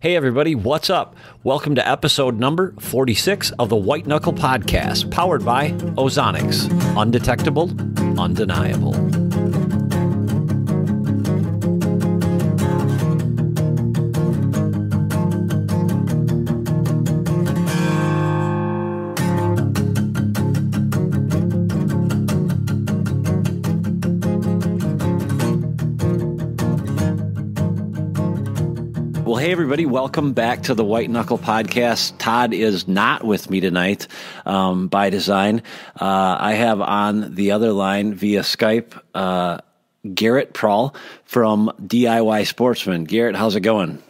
Hey everybody, what's up? Welcome to episode number 46 of the White Knuckle Podcast, powered by OZONICS. Undetectable, undeniable. Well, hey, everybody. Welcome back to the White Knuckle Podcast. Todd is not with me tonight by design. I have on the other line via Skype Garrett Prahl from DIY Sportsman. Garrett, how's it going?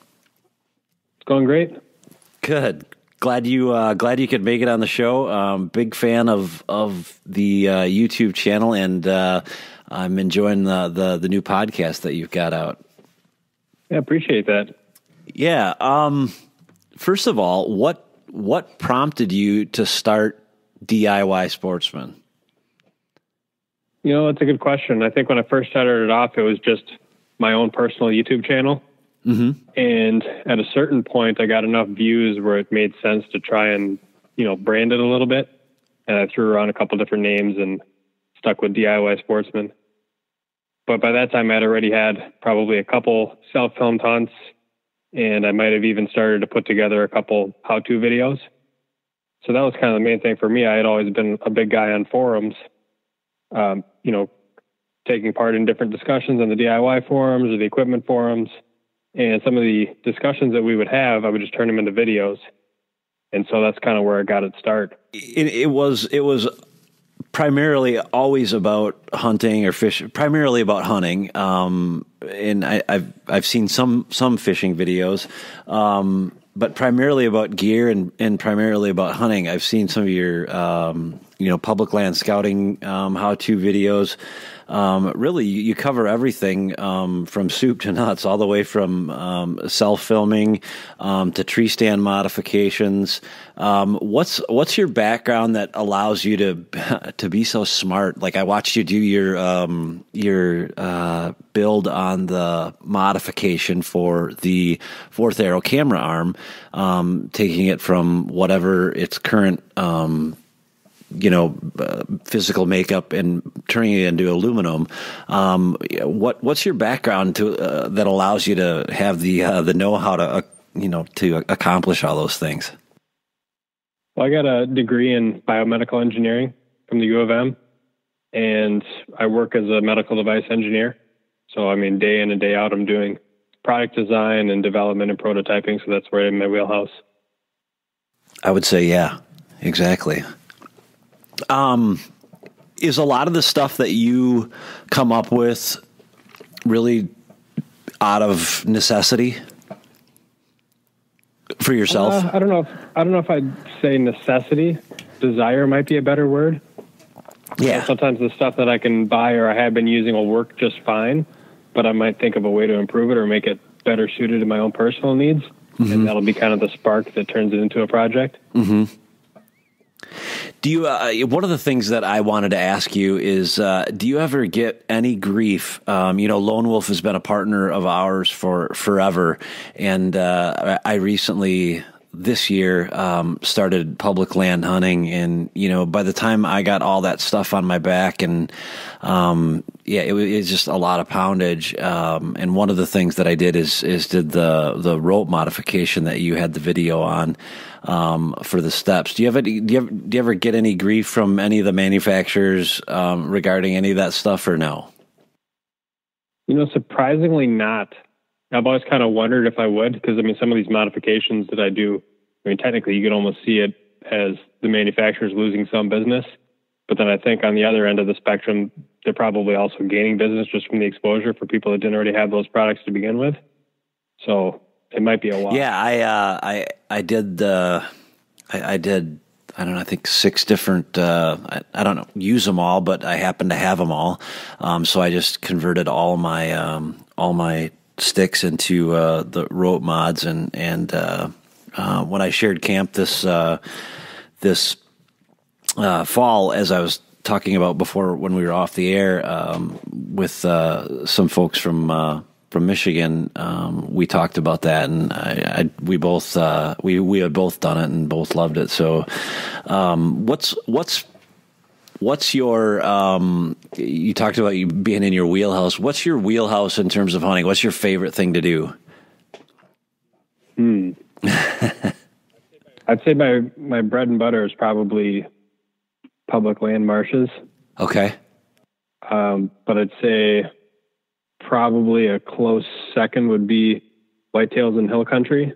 It's going great. Good. Glad you could make it on the show. Big fan of the YouTube channel, and I'm enjoying the new podcast that you've got out. Yeah, appreciate that. Yeah. First of all, what prompted you to start DIY Sportsman? You know, that's a good question. I think when I first started it off, it was just my own personal YouTube channel. Mm-hmm. And at a certain point, I got enough views where it made sense to try and, brand it a little bit. And I threw around a couple different names and stuck with DIY Sportsman. But by that time, I'd already had probably a couple self-filmed hunts, and I might have even started to put together a couple how-to videos. So that was kind of the main thing for me. I had always been a big guy on forums, taking part in different discussions on the DIY forums or the equipment forums. And some of the discussions that we would have, I would just turn them into videos. And so that's kind of where I got it started. It was primarily always about hunting or fishing, primarily about hunting. And I've seen some fishing videos, but primarily about gear and primarily about hunting. I've seen some of your, public land scouting, how-to videos. Really, you cover everything from soup to nuts, all the way from self-filming to tree stand modifications. What's your background that allows you to be so smart? Like, I watched you do your build on the modification for the fourth arrow camera arm, taking it from whatever its current physical makeup and turning it into aluminum. What's your background that allows you to have the know-how to accomplish all those things? Well, I got a degree in biomedical engineering from the U of M, and I work as a medical device engineer. So, day in and day out, I'm doing product design and development and prototyping. So that's right in my wheelhouse. I would say, yeah, exactly. Is a lot of the stuff that you come up with really out of necessity for yourself? I don't know if I'd say necessity. Desire might be a better word. Yeah. Sometimes the stuff that I can buy or I have been using will work just fine, but I might think of a way to improve it or make it better suited to my own personal needs. Mm-hmm. And that'll be kind of the spark that turns it into a project. Mm-hmm. Do you? One of the things that I wanted to ask you is, do you ever get any grief? Lone Wolf has been a partner of ours for forever, and I recently this year started public land hunting, and by the time I got all that stuff on my back, and it was just a lot of poundage. And one of the things that I did is did the rope modification that you had the video on. For the steps. Do you ever get any grief from any of the manufacturers regarding any of that stuff, or no? Surprisingly not. I've always kind of wondered if I would, because some of these modifications that I do, technically you could almost see it as the manufacturer's losing some business. But then I think on the other end of the spectrum, they're probably also gaining business just from the exposure for people that didn't already have those products to begin with. So it might be a while. Yeah, I did, I don't know, I think 6 different, I don't know, use them all, but I happen to have them all. So I just converted all my sticks into the rope mods, and when I shared camp this fall, as I was talking about before when we were off the air, with some folks from from Michigan, we talked about that, and we both we had both done it and both loved it. So, what's your you talked about you being in your wheelhouse. What's your wheelhouse in terms of hunting? What's your favorite thing to do? I'd say my bread and butter is probably public land marshes. Okay. But I'd say probably a close second would be whitetails and hill country.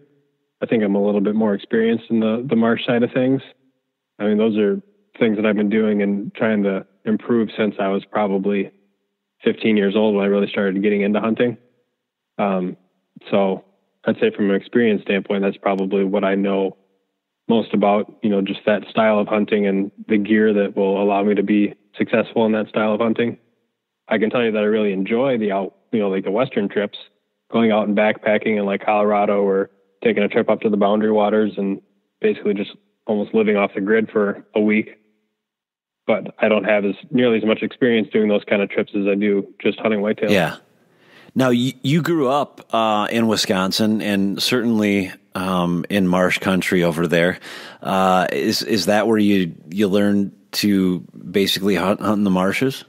I think I'm a little bit more experienced in the marsh side of things. I mean, those are things that I've been doing and trying to improve since I was probably 15 years old when I really started getting into hunting. So I'd say from an experience standpoint, that's probably what I know most about, just that style of hunting and the gear that will allow me to be successful in that style of hunting. I can tell you that I really enjoy like the Western trips, going out and backpacking in like Colorado or taking a trip up to the Boundary Waters and basically just almost living off the grid for a week. But I don't have nearly as much experience doing those kind of trips as I do just hunting whitetails. Yeah. Now, you grew up in Wisconsin and certainly in marsh country over there. Is that where you learned to basically hunt in the marshes?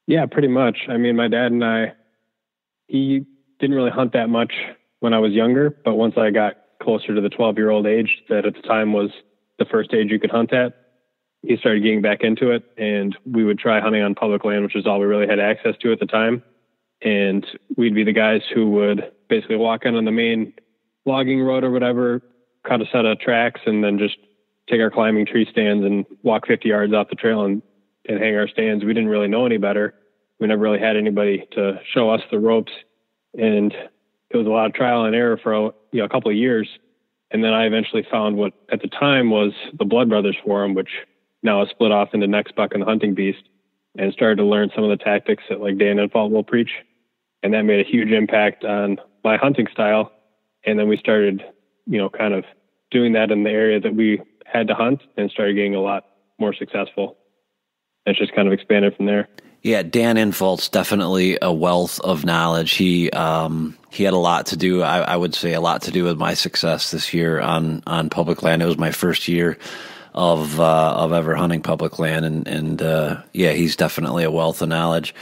Yeah, pretty much. I mean, my dad and he didn't really hunt that much when I was younger, but once I got closer to the 12-year-old age that at the time was the first age you could hunt at, he started getting back into it, and we would try hunting on public land, which is all we really had access to at the time. And we'd be the guys who would basically walk in on the main logging road or whatever, cut a set of tracks, and then just take our climbing tree stands and walk 50 yards off the trail and hang our stands. We didn't really know any better. We never really had anybody to show us the ropes. And it was a lot of trial and error for a couple of years. And then I eventually found what at the time was the Blood Brothers Forum, which now is split off into Next Buck and the Hunting Beast, and started to learn some of the tactics that like Dan Infalt will preach. And that made a huge impact on my hunting style. And then we started, kind of doing that in the area that we had to hunt and started getting a lot more successful. It's just kind of expanded from there. Yeah, Dan Infalt's definitely a wealth of knowledge. He had a lot to do, I would say a lot to do with my success this year on public land. It was my first year of ever hunting public land. And yeah, he's definitely a wealth of knowledge.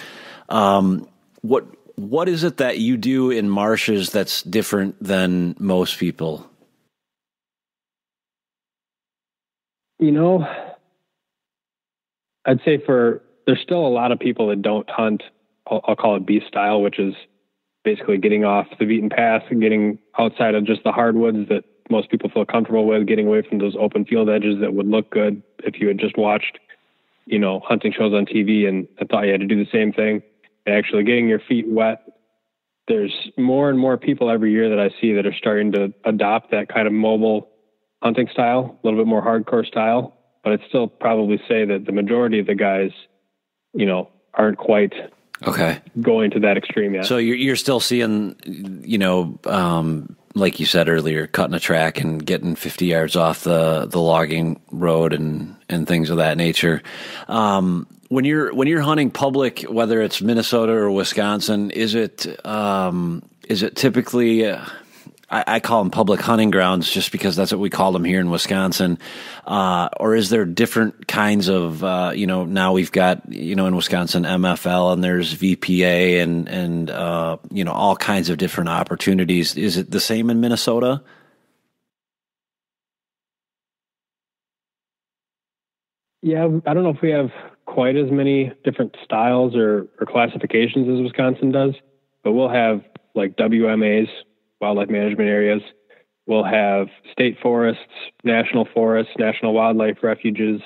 What is it that you do in marshes that's different than most people? I'd say there's still a lot of people that don't hunt, I'll call it beast style, which is basically getting off the beaten path and getting outside of just the hardwoods that most people feel comfortable with, getting away from those open field edges that would look good if you had just watched, hunting shows on TV and thought you had to do the same thing. And actually getting your feet wet. There's more and more people every year that I see that are starting to adopt that kind of mobile hunting style, a little bit more hardcore style. But I'd still probably say that the majority of the guys, aren't quite going to that extreme yet. So you're still seeing, like you said earlier, cutting a track and getting 50 yards off the logging road and things of that nature. When you're hunting public, whether it's Minnesota or Wisconsin, is it typically I call them public hunting grounds just because that's what we call them here in Wisconsin, or is there different kinds of now we've got in Wisconsin MFL and there's VPA and all kinds of different opportunities. Is it the same in Minnesota? Yeah, I don't know if we have quite as many different styles or classifications as Wisconsin does, but we'll have like WMAs, wildlife management areas. We'll have state forests, national wildlife refuges.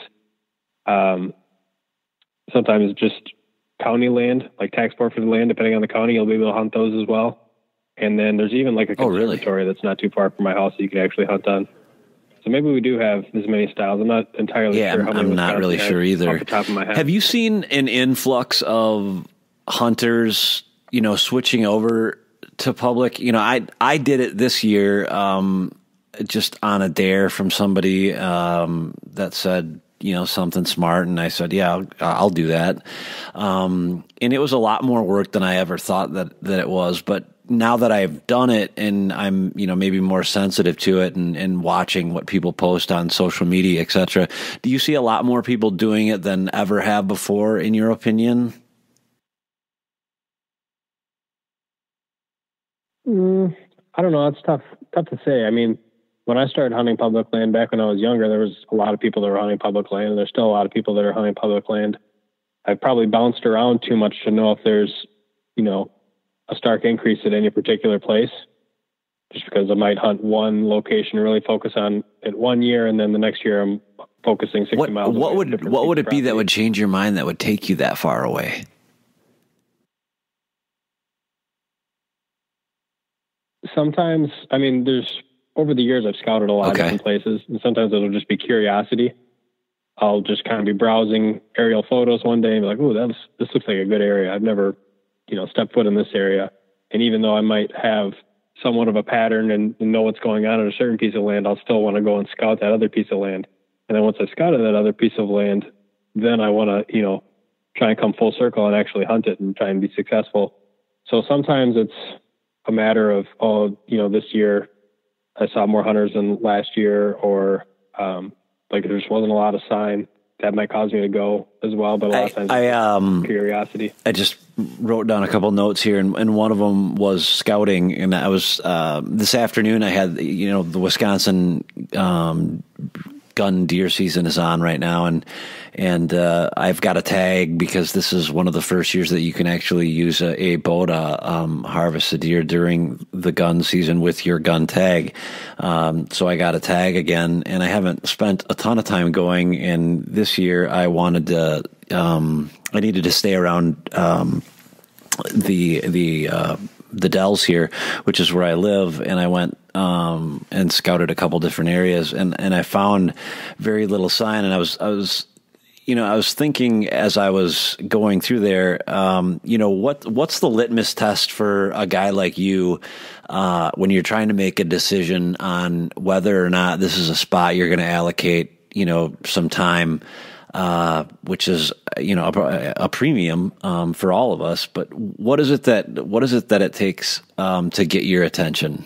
Sometimes just county land, like tax forfeited land, depending on the county, you'll be able to hunt those as well. And then there's even like a conservatory that's not too far from my house that you can actually hunt on. So maybe we do have as many styles. I'm not entirely sure. I'm not really sure either. Off the top of my head. Have you seen an influx of hunters, switching over to public? I did it this year, just on a dare from somebody that said, something smart. And I said, yeah, I'll do that. And it was a lot more work than I ever thought that it was. But now that I've done it and I'm, maybe more sensitive to it and watching what people post on social media, et cetera, do you see a lot more people doing it than ever have before, in your opinion? I don't know. It's tough to say. I mean, when I started hunting public land back when I was younger, there was a lot of people that were hunting public land, and there's still a lot of people that are hunting public land. I've probably bounced around too much to know if there's, a stark increase at any particular place, just because I might hunt one location, really focus on it 1 year, and then the next year I'm focusing 60 miles. What would it be that would change your mind, that would take you that far away? Sometimes, I mean, over the years I've scouted a lot of different places, and sometimes it'll just be curiosity. I'll just kind of be browsing aerial photos one day and be like, oh, this looks like a good area. I've never, stepped foot in this area. And even though I might have somewhat of a pattern and know what's going on a certain piece of land, I'll still want to go and scout that other piece of land. And then once I've scouted that other piece of land, then I want to, try and come full circle and actually hunt it and try and be successful. So sometimes it's a matter of, this year I saw more hunters than last year, or there just wasn't a lot of sign. That might cause me to go as well, but a lot of times it's curiosity. I just wrote down a couple notes here, and one of them was scouting. And I was this afternoon. I had the Wisconsin gun deer season is on right now, and I've got a tag because this is one of the first years that you can actually use a bow to harvest a deer during the gun season with your gun tag. So I got a tag again, and I haven't spent a ton of time going. And this year I wanted to, I needed to stay around the dells here, which is where I live, and I went and scouted a couple different areas, and I found very little sign. And I was thinking as I was going through there, what's the litmus test for a guy like you when you're trying to make a decision on whether or not this is a spot you're going to allocate, some time, which is, a premium, for all of us. But what is it that it takes, to get your attention?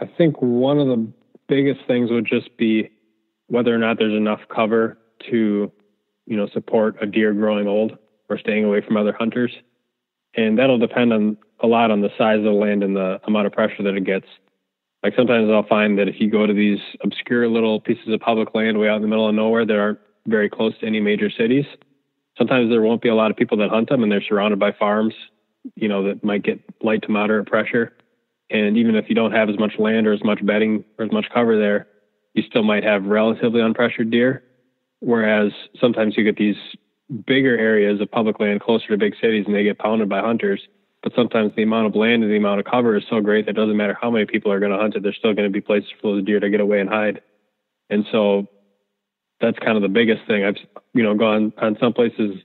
I think one of the biggest things would just be whether or not there's enough cover to, support a deer growing old or staying away from other hunters. And that'll depend a lot on the size of the land and the amount of pressure that it gets. Like sometimes I'll find that if you go to these obscure little pieces of public land way out in the middle of nowhere that aren't very close to any major cities, sometimes there won't be a lot of people that hunt them, and they're surrounded by farms, that might get light to moderate pressure. And even if you don't have as much land or as much bedding or as much cover there, you still might have relatively unpressured deer. Whereas sometimes you get these bigger areas of public land closer to big cities and they get pounded by hunters. But sometimes the amount of land and the amount of cover is so great that it doesn't matter how many people are going to hunt it. There's still going to be places for those deer to get away and hide. And so that's kind of the biggest thing. I've, gone on some places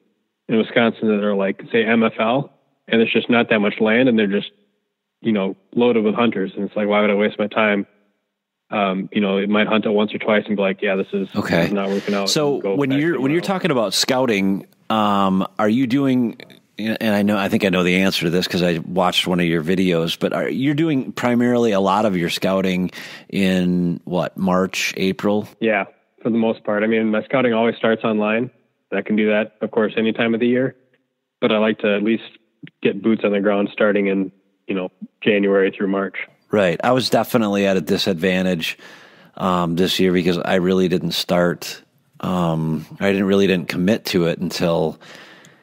in Wisconsin that are like, say, MFL, and there's just not that much land, and they're just, loaded with hunters. And it's like, why would I waste my time? It might hunt it once or twice and be like, yeah, this is not working out. So when you're talking about scouting, are you doing, and I think I know the answer to this because I watched one of your videos, but you're doing primarily a lot of your scouting in March, April? Yeah, for the most part. I mean, my scouting always starts online. I can do that, of course, any time of the year, but I like to at least get boots on the ground starting in, January through March. Right. I was definitely at a disadvantage this year because I really didn't start. I didn't commit to it until,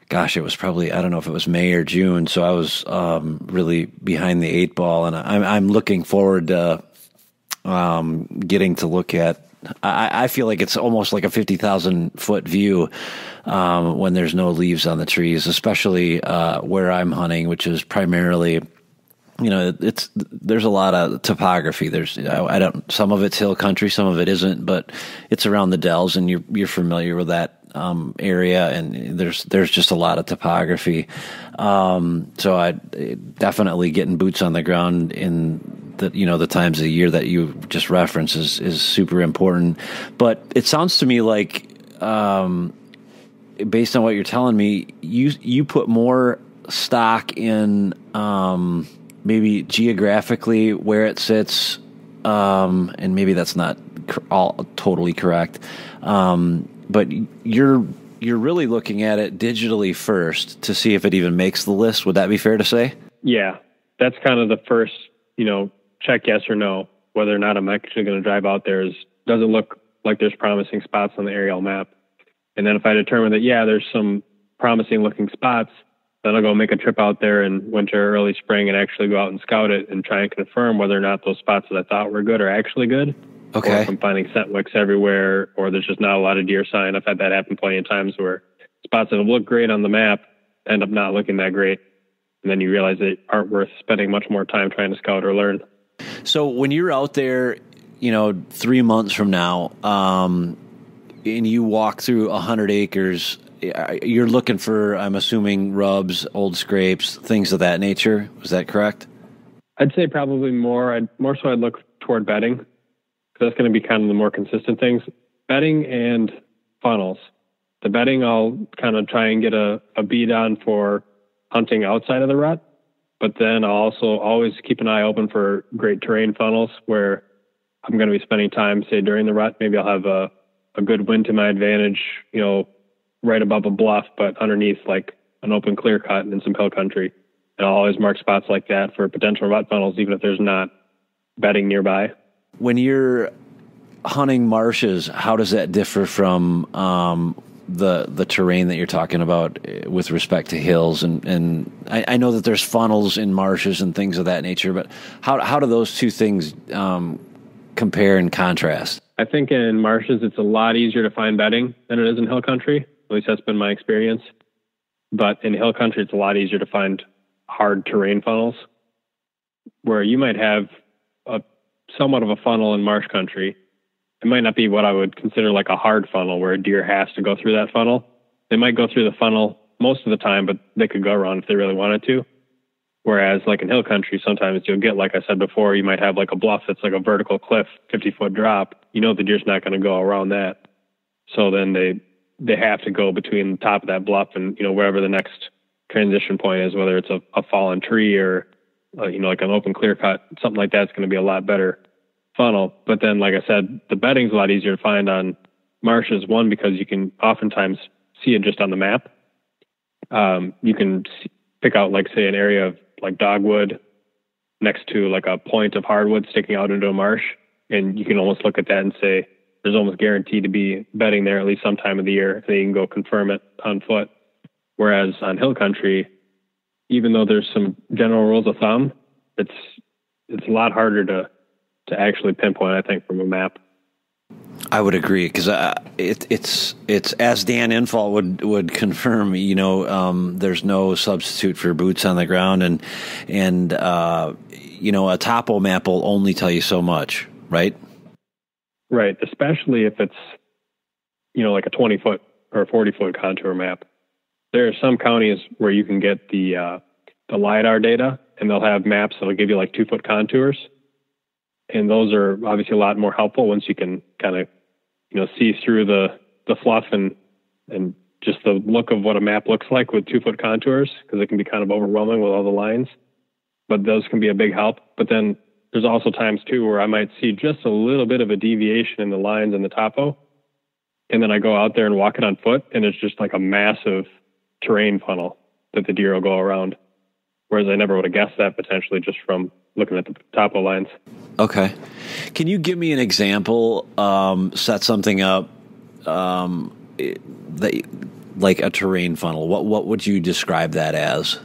it was probably, I don't know if it was May or June. So I was really behind the eight ball, and I'm looking forward to getting to look at. I feel like it's almost like a 50,000 foot view when there's no leaves on the trees, especially where I'm hunting, which is primarily. There's a lot of topography. Some of it's hill country, some of it isn't, but it's around the dells, and you're familiar with that area, and there's just a lot of topography. So I definitely getting boots on the ground in the times of the year that you just referenced is super important. But it sounds to me like, based on what you're telling me, you put more stock in maybe geographically where it sits, and maybe that's not all totally correct, but you're really looking at it digitally first to see if it even makes the list. Would that be fair to say? Yeah, that's kind of the first, check yes or no, whether or not I'm actually going to drive out there. Does it look like there's promising spots on the aerial map? And then if I determine that, yeah, there's some promising looking spots, then I'll go make a trip out there in winter, early spring, and actually go out and scout it and try and confirm whether or not those spots that I thought were good are actually good. Okay. Or if I'm finding scent wicks everywhere, or there's just not a lot of deer sign. I've had that happen plenty of times where spots that have looked great on the map end up not looking that great. And then you realize they aren't worth spending much more time trying to scout or learn. So when you're out there, 3 months from now, and you walk through 100 acres, you're looking for, I'm assuming, rubs, old scrapes, things of that nature. Is that correct? I'd say probably more. I'd look toward bedding, because that's going to be kind of the more consistent things. Bedding and funnels. The bedding, I'll kind of try and get a bead on for hunting outside of the rut, but then I'll also always keep an eye open for great terrain funnels where I'm going to be spending time, say, during the rut. Maybe I'll have a good wind to my advantage, right above a bluff, but underneath like an open clear cut in some hill country. And I'll always mark spots like that for potential rut funnels, even if there's not bedding nearby. When you're hunting marshes, how does that differ from the terrain that you're talking about with respect to hills? And I know that there's funnels in marshes and things of that nature, but how do those two things compare and contrast? I think in marshes, it's a lot easier to find bedding than it is in hill country. At least that's been my experience. But in hill country, it's a lot easier to find hard terrain funnels, where you might have somewhat of a funnel in marsh country. It might not be what I would consider like a hard funnel where a deer has to go through that funnel. They might go through the funnel most of the time, but they could go around if they really wanted to. Whereas like in hill country, sometimes you'll get, like I said before, you might have like a bluff that's like a vertical cliff, 50-foot drop. The deer's not going to go around that. So then they have to go between the top of that bluff and, wherever the next transition point is, whether it's a fallen tree or, like an open clear cut, something like that's going to be a lot better funnel. But then, like I said, the bedding's a lot easier to find on marshes. One, because you can oftentimes see it just on the map. You can pick out, like, say, an area of like dogwood next to like a point of hardwood sticking out into a marsh. And you can almost look at that and say, there's almost guaranteed to be bedding there at least some time of the year. And then you can go confirm it on foot. Whereas on hill country, even though there's some general rules of thumb, it's a lot harder to actually pinpoint, I think, from a map. I would agree, because it's as Dan Infalt would confirm. There's no substitute for boots on the ground, and a topo map will only tell you so much, right? Right, especially if it's like a 20-foot or a 40-foot contour map. There are some counties where you can get the LiDAR data, and they'll have maps that'll give you like 2-foot contours. And those are obviously a lot more helpful once you can kind of, see through the fluff and just the look of what a map looks like with 2-foot contours, because it can be kind of overwhelming with all the lines. But those can be a big help. But then there's also times too where I might see just a little bit of a deviation in the lines and the topo. And then I go out there and walk it on foot, and it's just like a massive terrain funnel that the deer will go around. Whereas I never would have guessed that potentially just from looking at the topo lines. Okay. Can you give me an example, set something up, like a terrain funnel? What would you describe that as?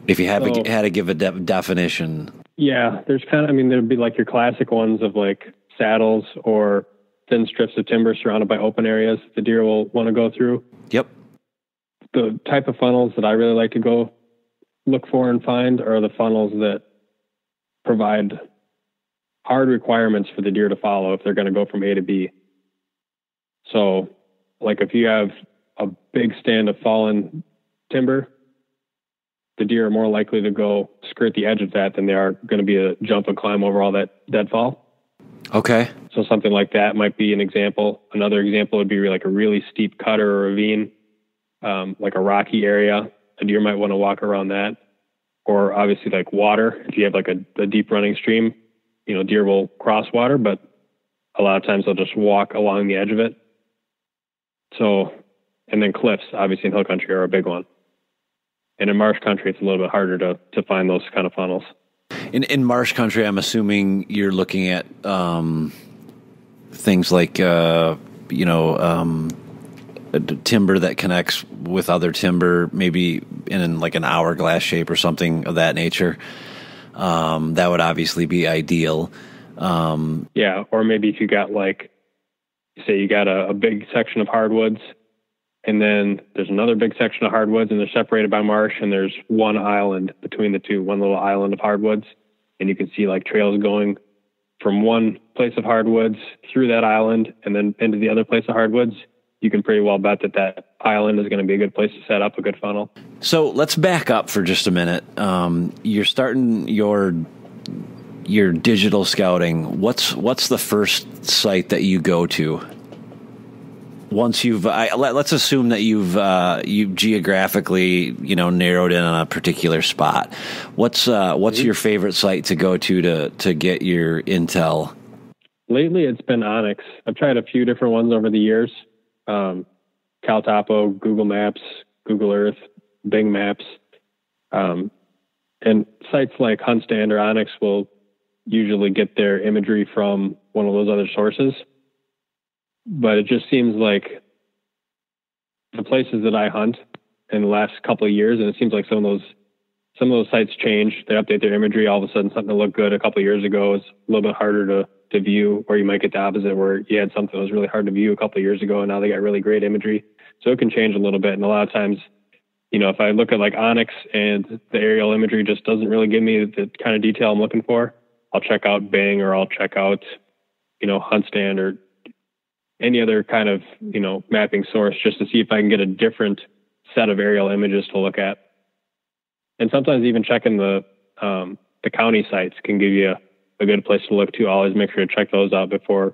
If you had to give a definition. Yeah, there's there'd be like your classic ones of like saddles or thin strips of timber surrounded by open areas the deer will want to go through. Yep. The type of funnels that I really like to go look for and find are the funnels that provide hard requirements for the deer to follow if they're going to go from A to B. So, like if you have a big stand of fallen timber the deer are more likely to go skirt the edge of that than they are going to be a jump and climb over all that deadfall. Okay. So something like that might be an example. Another example would be like a really steep cut or a ravine, like a rocky area. A deer might want to walk around that. Or obviously like water. If you have like a deep running stream, deer will cross water, but a lot of times they'll just walk along the edge of it. So, and then cliffs, obviously in hill country, are a big one. And in marsh country, it's a little bit harder to find those kind of funnels. In marsh country, I'm assuming you're looking at things like, timber that connects with other timber, maybe in like an hourglass shape or something of that nature. That would obviously be ideal. Yeah, or maybe if you got say you got a big section of hardwoods, and then there's another big section of hardwoods, and they're separated by marsh, and there's one island between the two, one little island of hardwoods, and you can see like trails going from one place of hardwoods through that island and then into the other place of hardwoods. You can pretty well bet that island is going to be a good place to set up a good funnel. So let's back up for just a minute. You're starting your digital scouting. What's the first site that you go to? Once let's assume that you've geographically narrowed in on a particular spot. What's your favorite site to go to get your intel? Lately, it's been OZONICS. I've tried a few different ones over the years. CalTopo, Google Maps, Google Earth, Bing Maps, and sites like HuntStand or OZONICS will usually get their imagery from one of those other sources. But it just seems like the places that I hunt in the last couple of years, and it seems like some of those sites change. They update their imagery. All of a sudden, something that looked good a couple of years ago is a little bit harder to view, or you might get the opposite where you had something that was really hard to view a couple of years ago, and now they got really great imagery. So it can change a little bit. And a lot of times, if I look at like OZONICS and the aerial imagery just doesn't really give me the kind of detail I'm looking for, I'll check out Bing, or I'll check out, HuntStand or any other kind of, mapping source, just to see if I can get a different set of aerial images to look at. And sometimes even checking the county sites can give you a good place to look to. I'll always make sure to check those out before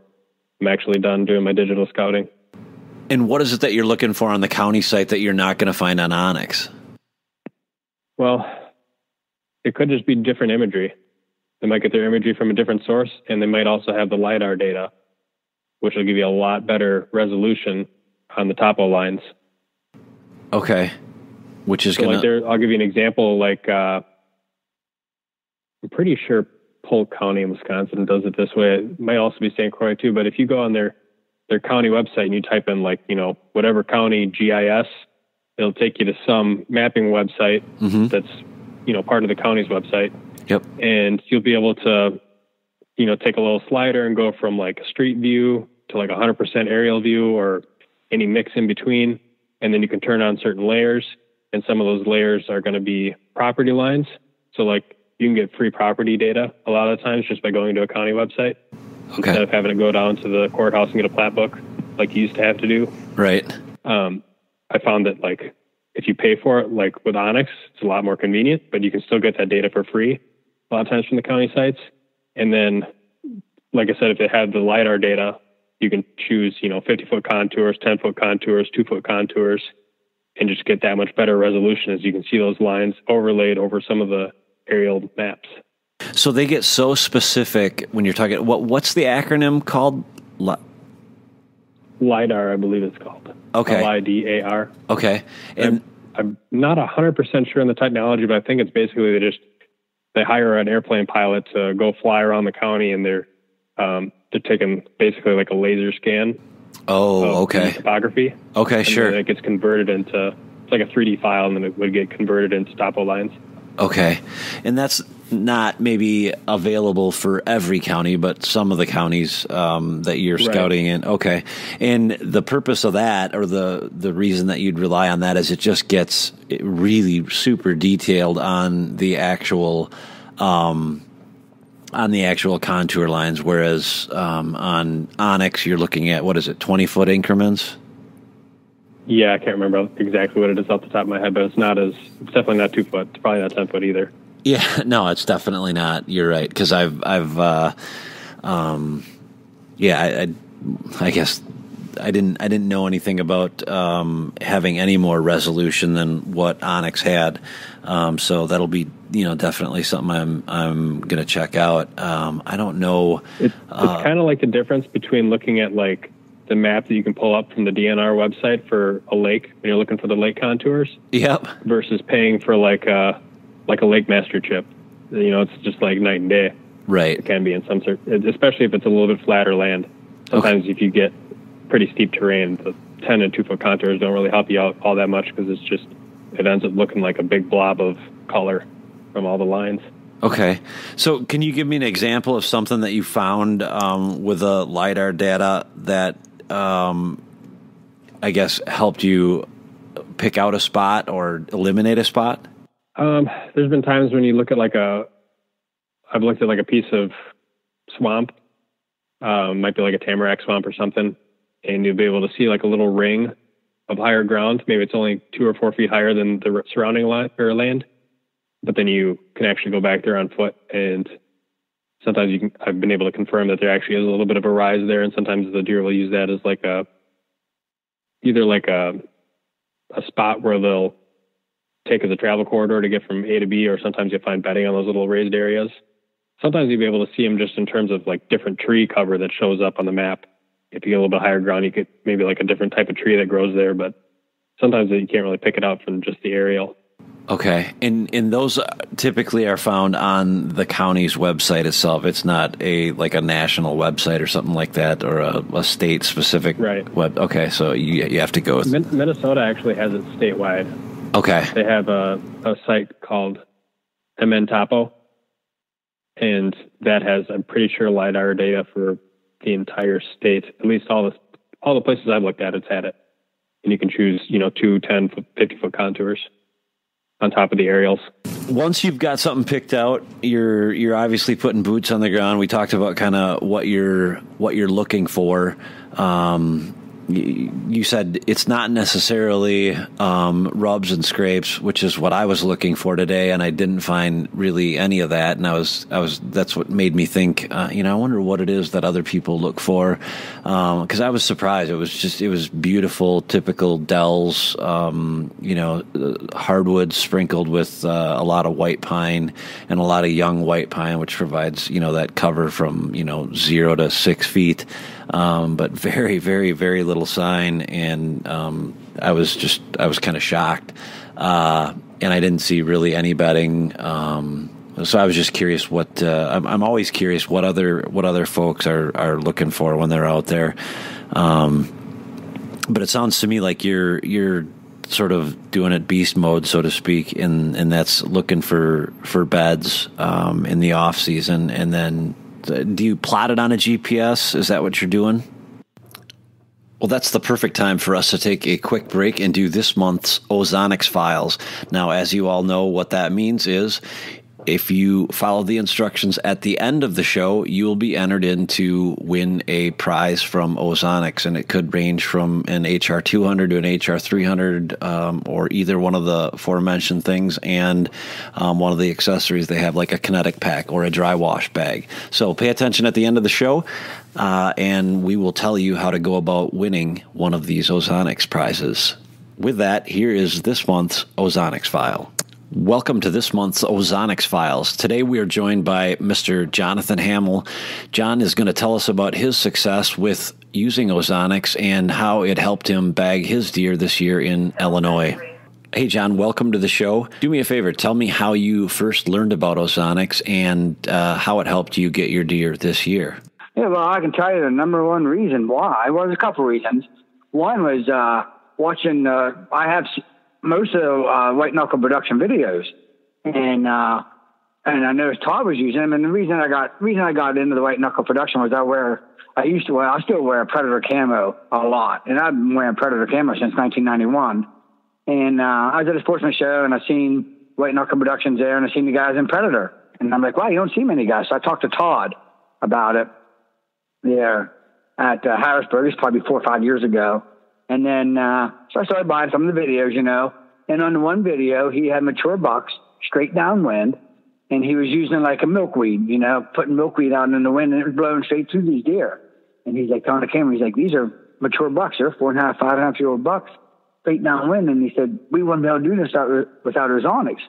I'm actually done doing my digital scouting. And what is it that you're looking for on the county site that you're not going to find on OZONICS? Well, it could just be different imagery. They might get their imagery from a different source, and they might also have the LiDAR data, which will give you a lot better resolution on the topo lines. Okay. Which is I'll give you an example. I'm pretty sure Polk County in Wisconsin does it this way. It might also be St. Croix too, but if you go on their county website and you type in whatever county GIS, it'll take you to some mapping website that's, part of the county's website. Yep. And you'll be able to, take a little slider and go from like a street view to like 100% aerial view or any mix in between. And then you can turn on certain layers, and some of those layers are going to be property lines. So you can get free property data a lot of the times just by going to a county website. Okay. Instead of having to go down to the courthouse and get a plat book like you used to have to do. Right. I found that if you pay for it, with OZONICS, it's a lot more convenient, but you can still get that data for free a lot of times from the county sites. And then, like I said, if they have the LiDAR data, you can choose, 50-foot contours, 10-foot contours, 2-foot contours, and just get that much better resolution as you can see those lines overlaid over some of the aerial maps. So they get so specific when you're talking. What's the acronym called? LiDAR, I believe it's called. Okay. LIDAR. Okay. And I'm not 100% sure on the technology, but I think it's basically they hire an airplane pilot to go fly around the county, and they're taking basically like a laser scan. Oh, okay. Topography. Okay, and sure. Then it gets converted into, it's like a 3D file, and then it would get converted into topo lines. Okay. And that's not maybe available for every county, but some of the counties that you're scouting in. Okay. And the purpose of that, or the reason that you'd rely on that, is it just gets really super detailed on the actual contour lines, whereas on OZONICS you're looking at, 20-foot increments? Yeah, I can't remember exactly what it is off the top of my head, but it's definitely not 2 foot. It's probably not 10 foot either. Yeah, no, it's definitely not. You're right. Because I guess I didn't know anything about having any more resolution than what Onyx had. So that'll be, definitely something I'm going to check out. I don't know. It's kind of like the difference between looking at like the map that you can pull up from the DNR website for a lake when you're looking for the lake contours. Yep. Versus paying for like a Lake Master chip. It's just like night and day. Right. It can be in some especially if it's a little bit flatter land. Sometimes if you get pretty steep terrain, the 10 and 2 foot contours don't really help you out all that much because it ends up looking like a big blob of color from all the lines. Okay. So can you give me an example of something that you found with the LiDAR data that I guess helped you pick out a spot or eliminate a spot? There's been times when you look at I've looked at like a piece of swamp, might be like a tamarack swamp or something, and you'll be able to see like a little ring of higher ground. Maybe it's only 2 or 4 feet higher than the surrounding land, but then you can actually go back there on foot. And sometimes I've been able to confirm that there actually is a little bit of a rise there. And sometimes the deer will use that as either a spot where they'll take as a travel corridor to get from A to B, or sometimes you'll find bedding on those little raised areas. Sometimes you'll be able to see them just in terms of like different tree cover that shows up on the map. If you get a little bit higher ground, you get maybe like a different type of tree that grows there, but sometimes you can't really pick it out from just the aerial. Okay. And those typically are found on the county's website itself. It's not a national website or something like that, or a state specific web. Okay. So you have to go with Minnesota actually has it statewide. Okay. They have a site called MN Topo, and that has, I'm pretty sure, LiDAR data for the entire state. At least all the places I've looked at, it's had it. And you can choose, 2, 10, 50 foot contours on top of the aerials. Once you've got something picked out, you're obviously putting boots on the ground. We talked about kind of what you're looking for. You said it's not necessarily rubs and scrapes, which is what I was looking for today, and I didn't find really any of that. And I was that's what made me think, I wonder what it is that other people look for, because I was surprised. It was beautiful, typical dells, hardwood sprinkled with a lot of white pine and a lot of young white pine, which provides that cover from 0 to 6 feet. But very, very, very little sign, and I was kind of shocked, and I didn't see really any bedding. So I was just curious what I'm always curious what other folks are looking for when they're out there. But it sounds to me like you're sort of doing it beast mode, so to speak, and that's looking for beds in the off season, and then. Do you plot it on a GPS? Is that what you're doing? Well, that's the perfect time for us to take a quick break and do this month's OZONICS Files. Now, as you all know, what that means is if you follow the instructions at the end of the show, you will be entered in to win a prize from OZONICS, and it could range from an HR 200 to an HR 300, or either one of the aforementioned things, and one of the accessories. They have like a kinetic pack or a dry wash bag. So pay attention at the end of the show, and we will tell you how to go about winning one of these OZONICS prizes. With that, here is this month's OZONICS File. Welcome to this month's OZONICS Files. Today we are joined by Mr. Jonathan Hamill. John is going to tell us about his success with using OZONICS and how it helped him bag his deer this year in Illinois. Hey, John, welcome to the show. Do me a favor. Tell me how you first learned about OZONICS and how it helped you get your deer this year. Yeah, well, I can tell you the number one reason why. Well, there's a couple reasons. One was watching, I have most of the white knuckle production videos, and I noticed Todd was using them. And the reason I got into the white knuckle production was I still wear Predator camo a lot, and I've been wearing Predator camo since 1991. And I was at a Sportsman show, and I seen white knuckle productions there, and I seen the guys in Predator, and I'm like, wow, you don't see many guys. So I talked to Todd about it there at Harrisburg. It's probably 4 or 5 years ago. And then, so I started buying some of the videos, you know, and on the one video, he had mature bucks straight downwind, and he was using like a milkweed, you know, putting milkweed out in the wind, and it was blowing straight through these deer. And he's like, on the camera, he's like, these are mature bucks. They're 4.5, 5.5-year-old bucks straight downwind. And he said, we wouldn't be able to do this without OZONICS,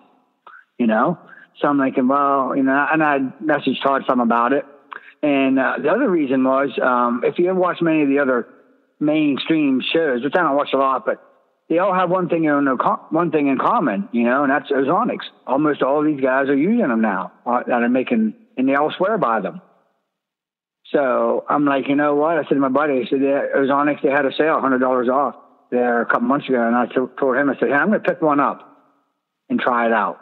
you know? So I'm thinking, well, you know, and I messaged Todd some about it. And the other reason was, if you ever watch many of the other mainstream shows, which I don't watch a lot, but they all have one thing in common, you know, and that's OZONICS. Almost all of these guys are using them now that are making, and they all swear by them. So I'm like, you know what? I said to my buddy, I said, OZONICS, they had a sale, $100 off there a couple months ago. And I told him, I said, hey, I'm going to pick one up and try it out.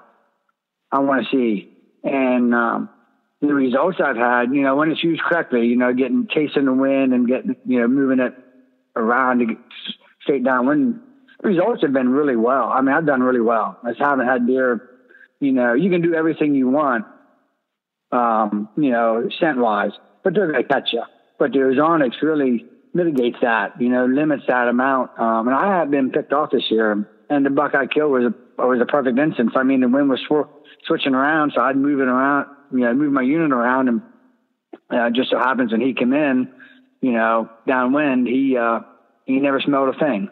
I want to see. And the results I've had, you know, when it's used correctly, you know, chasing the wind and getting, you know, moving it around to get straight downwind, the results have been really well. I mean, I've done really well. I just haven't had deer, you know, you can do everything you want, you know, scent-wise, but they're going to catch you. But the OZONICS really mitigates that, you know, limits that amount. And I have been picked off this year, and the buck I killed was a perfect instance. I mean, the wind was switching around, so I'd move it around, you know, move my unit around, and just so happens when he came in, you know, downwind, he never smelled a thing.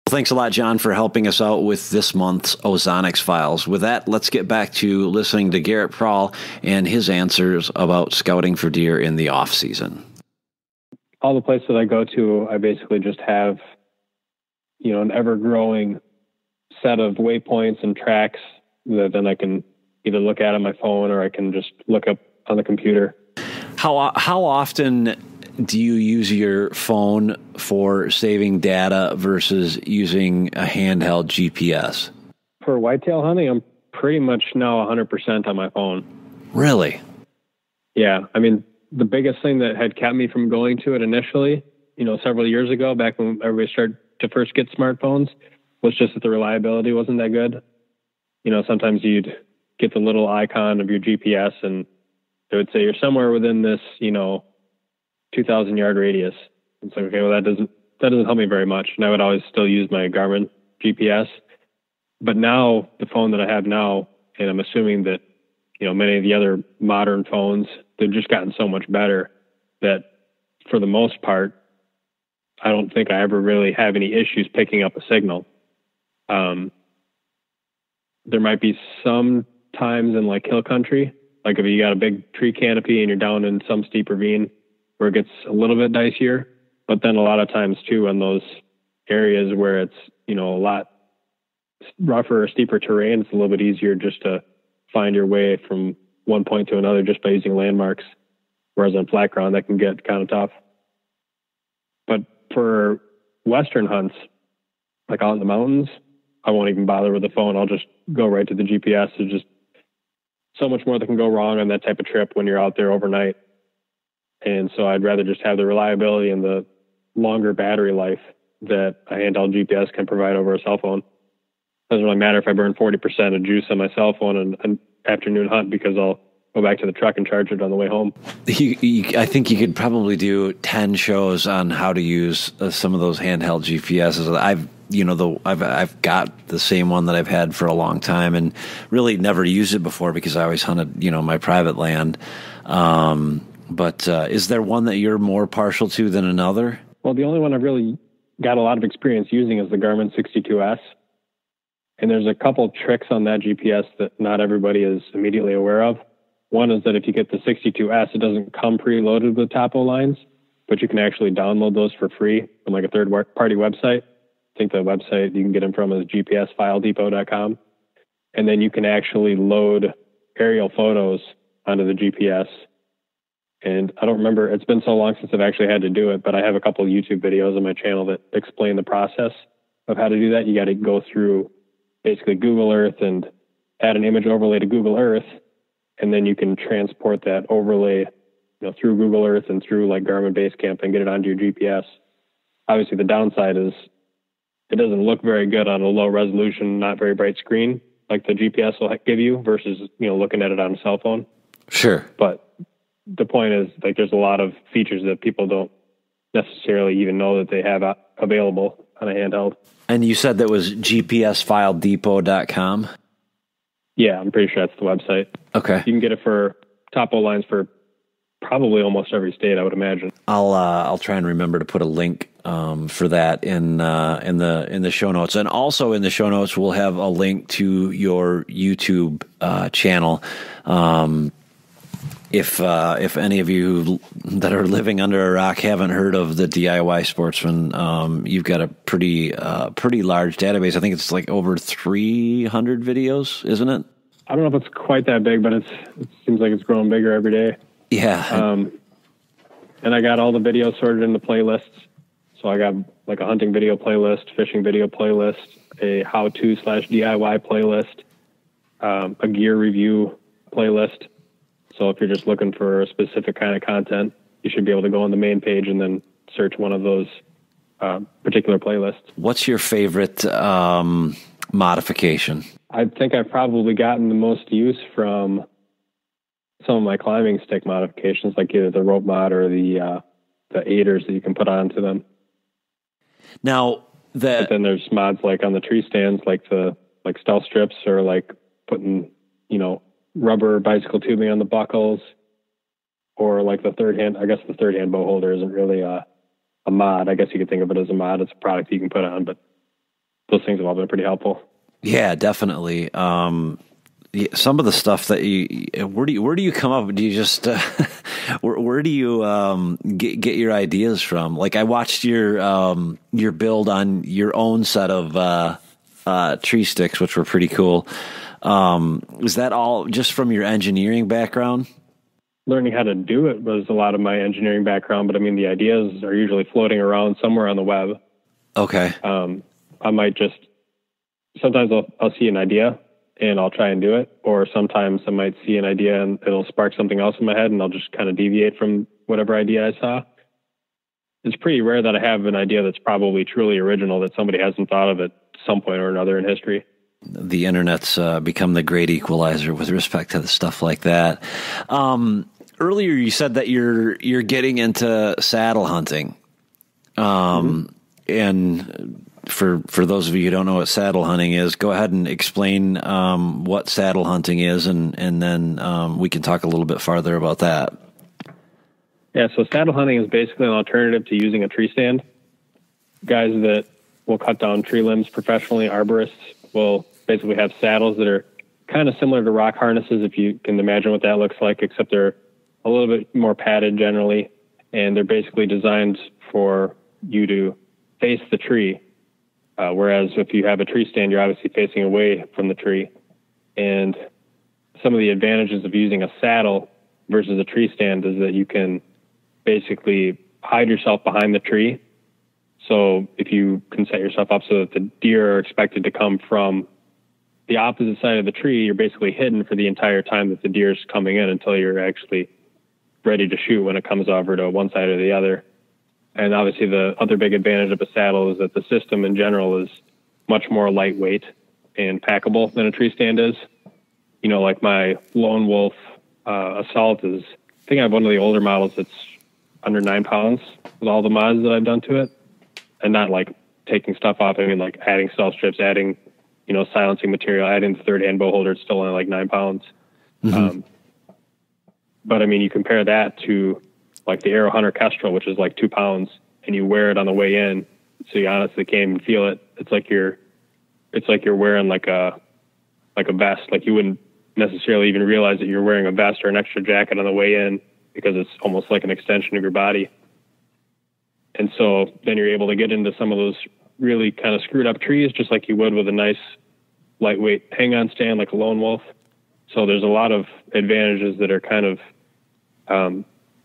Thanks a lot, John, for helping us out with this month's OZONICS Files. With that, let's get back to listening to Garrett Prahl and his answers about scouting for deer in the off-season. All the places that I go to, I basically just have, you know, an ever-growing set of waypoints and tracks that then I can either look at on my phone or I can just look up on the computer. How often do you use your phone for saving data versus using a handheld GPS? For whitetail hunting, I'm pretty much now 100% on my phone. Really? Yeah. I mean, the biggest thing that had kept me from going to it initially, you know, several years ago, back when everybody started to first get smartphones, was just that the reliability wasn't that good. You know, sometimes you'd get the little icon of your GPS and it would say you're somewhere within this, you know, 2,000 yard radius. It's like, okay, well, that doesn't help me very much. And I would always still use my Garmin GPS. But now the phone that I have now, and I'm assuming that, you know, many of the other modern phones, they've just gotten so much better that for the most part, I don't think I ever really have any issues picking up a signal. There might be some times in like hill country, like if you got a big tree canopy and you're down in some steep ravine where it gets a little bit dicier, but then a lot of times too in those areas where it's, you know, a lot rougher or steeper terrain, it's a little bit easier just to find your way from one point to another just by using landmarks. Whereas on flat ground, that can get kind of tough. But for Western hunts, like out in the mountains, I won't even bother with the phone. I'll just go right to the GPS. There's just so much more that can go wrong on that type of trip when you're out there overnight. And so I'd rather just have the reliability and the longer battery life that a handheld GPS can provide over a cell phone. Doesn't really matter if I burn 40% of juice on my cell phone on an afternoon hunt because I'll go back to the truck and charge it on the way home. I think you could probably do 10 shows on how to use some of those handheld GPSs. I've got the same one that I've had for a long time and really never used it before because I always hunted, my private land. But is there one that you're more partial to than another? Well, the only one I've really got a lot of experience using is the Garmin 62S. And there's a couple tricks on that GPS that not everybody is immediately aware of. One is that if you get the 62S, it doesn't come preloaded with topo lines, but you can actually download those for free from like a third-party website. I think the website you can get them from is gpsfiledepot.com. And then you can actually load aerial photos onto the GPS. And I don't remember, it's been so long since I've actually had to do it, but I have a couple of YouTube videos on my channel that explain the process of how to do that. You got to go through basically Google Earth and add an image overlay to Google Earth. And then you can transport that overlay, through Google Earth and through like Garmin Basecamp and get it onto your GPS. Obviously the downside is it doesn't look very good on a low resolution, not very bright screen like the GPS will give you versus, looking at it on a cell phone. Sure. But the point is, like, there's a lot of features that people don't necessarily even know that they have available on a handheld. And you said that was gpsfiledepot.com? Yeah, I'm pretty sure that's the website. Okay. You can get it for topo lines for probably almost every state, I would imagine. I'll try and remember to put a link for that in the show notes, and also in the show notes we'll have a link to your YouTube channel. If any of you that are living under a rock haven't heard of the DIY Sportsman, you've got a pretty large database. I think it's like over 300 videos, isn't it? I don't know if it's quite that big, but it seems like it's growing bigger every day. Yeah. And I got all the videos sorted into playlists. So I got like a hunting video playlist, fishing video playlist, a how-to/DIY playlist, a gear review playlist. So if you're just looking for a specific kind of content, you should be able to go on the main page and then search one of those particular playlists. What's your favorite modification? I think I've probably gotten the most use from some of my climbing stick modifications, like either the rope mod or the aiders that you can put onto them. Now, but then there's mods like on the tree stands, like stealth strips, or like putting, rubber bicycle tubing on the buckles, or like the third hand. I guess the third hand bow holder isn't really a mod. I guess you could think of it as a mod. It's a product you can put on, but those things have all been pretty helpful. Yeah, definitely. Some of the stuff that where do you come up? Do you just where do you get your ideas from? Like, I watched your build on your own set of tree sticks, which were pretty cool. Was that all just from your engineering background? Learning how to do it was a lot of my engineering background, but I mean, the ideas are usually floating around somewhere on the web. Okay. I might sometimes I'll see an idea and I'll try and do it. Or sometimes I might see an idea and it'll spark something else in my head and I'll just kind of deviate from whatever idea I saw. It's pretty rare that I have an idea that's probably truly original that somebody hasn't thought of at some point or another in history. The internet's become the great equalizer with respect to the stuff like that. Earlier you said that you're getting into saddle hunting. And for those of you who don't know what saddle hunting is, go ahead and explain what saddle hunting is, and then we can talk a little bit farther about that. Yeah, so saddle hunting is basically an alternative to using a tree stand. Guys that will cut down tree limbs professionally, arborists, will basically have saddles that are kind of similar to rock harnesses, if you can imagine what that looks like, except they're a little bit more padded generally, and they're basically designed for you to face the tree. Whereas if you have a tree stand, you're obviously facing away from the tree. And some of the advantages of using a saddle versus a tree stand is that you can basically hide yourself behind the tree. So if you can set yourself up so that the deer are expected to come from the opposite side of the tree, you're basically hidden for the entire time that the deer is coming in until you're actually ready to shoot when it comes over to one side or the other. And obviously the other big advantage of a saddle is that the system in general is much more lightweight and packable than a tree stand is. Like my Lone Wolf Assault I think I have one of the older models that's under 9 pounds with all the mods that I've done to it. And not like taking stuff off. I mean, like adding stealth strips, adding, silencing material, adding the third hand bow holder. It's still only like 9 pounds. Mm-hmm. But I mean, you compare that to like the Arrow Hunter Kestrel, which is like 2 pounds, and you wear it on the way in, so you honestly can't even feel it. It's like you're wearing like a vest. Like you wouldn't necessarily even realize that you're wearing a vest or an extra jacket on the way in, because it's almost like an extension of your body. And so then you're able to get into some of those really kind of screwed up trees, just like you would with a nice lightweight hang-on stand like a Lone Wolf. So there's a lot of advantages that are kind of,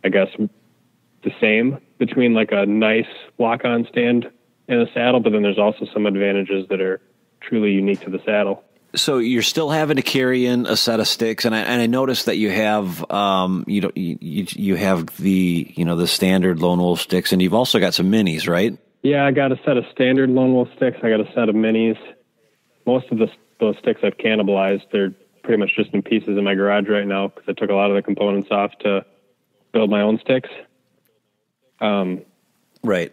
I guess, the same between like a nice lock-on stand and a saddle, but then there's also some advantages that are truly unique to the saddle. So you're still having to carry in a set of sticks, and I noticed that you have you have the standard Lone Wolf sticks, and you've also got some minis, right? Yeah, I got a set of standard Lone Wolf sticks. I got a set of minis. Most of those sticks I've cannibalized. They're pretty much just in pieces in my garage right now because I took a lot of the components off to build my own sticks. Right.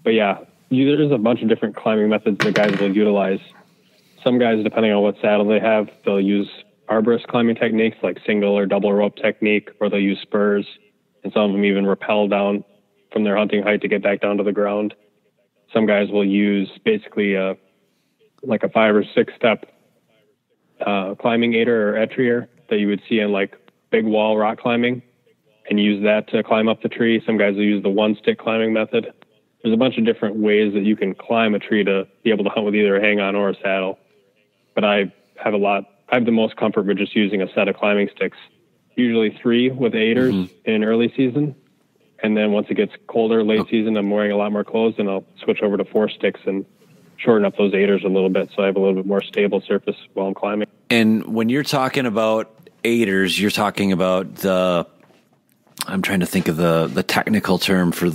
But yeah, there's a bunch of different climbing methods that guys will utilize. Some guys, depending on what saddle they have, they'll use arborist climbing techniques like single or double rope technique, or they'll use spurs, and some of them even rappel down from their hunting height to get back down to the ground. Some guys will use basically like a 5 or 6 step climbing aider or etrier that you would see in like big wall rock climbing, and use that to climb up the tree. Some guys will use the 1-stick climbing method. There's a bunch of different ways that you can climb a tree to be able to hunt with either a hang-on or a saddle. But I have the most comfort with just using a set of climbing sticks, usually 3 with aiders in early season. And then once it gets colder, late season, I'm wearing a lot more clothes, and I'll switch over to 4 sticks and shorten up those aiders a little bit so I have a little bit more stable surface while I'm climbing. And when you're talking about aiders, you're talking about I'm trying to think of the technical term for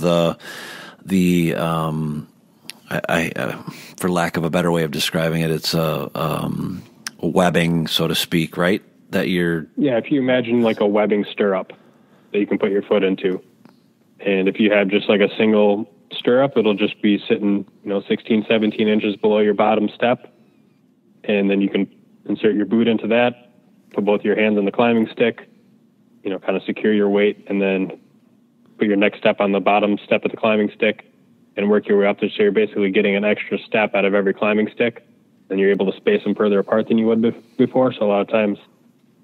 for lack of a better way of describing it, it's webbing, so to speak, right? Yeah, if you imagine like a webbing stirrup that you can put your foot into. And if you have just like a single stirrup, it'll just be sitting, 16, 17 inches below your bottom step. And then you can insert your boot into that, put both your hands on the climbing stick, kind of secure your weight, and then put your next step on the bottom step of the climbing stick and work your way up there. So you're basically getting an extra step out of every climbing stick, and you're able to space them further apart than you would before. So a lot of times,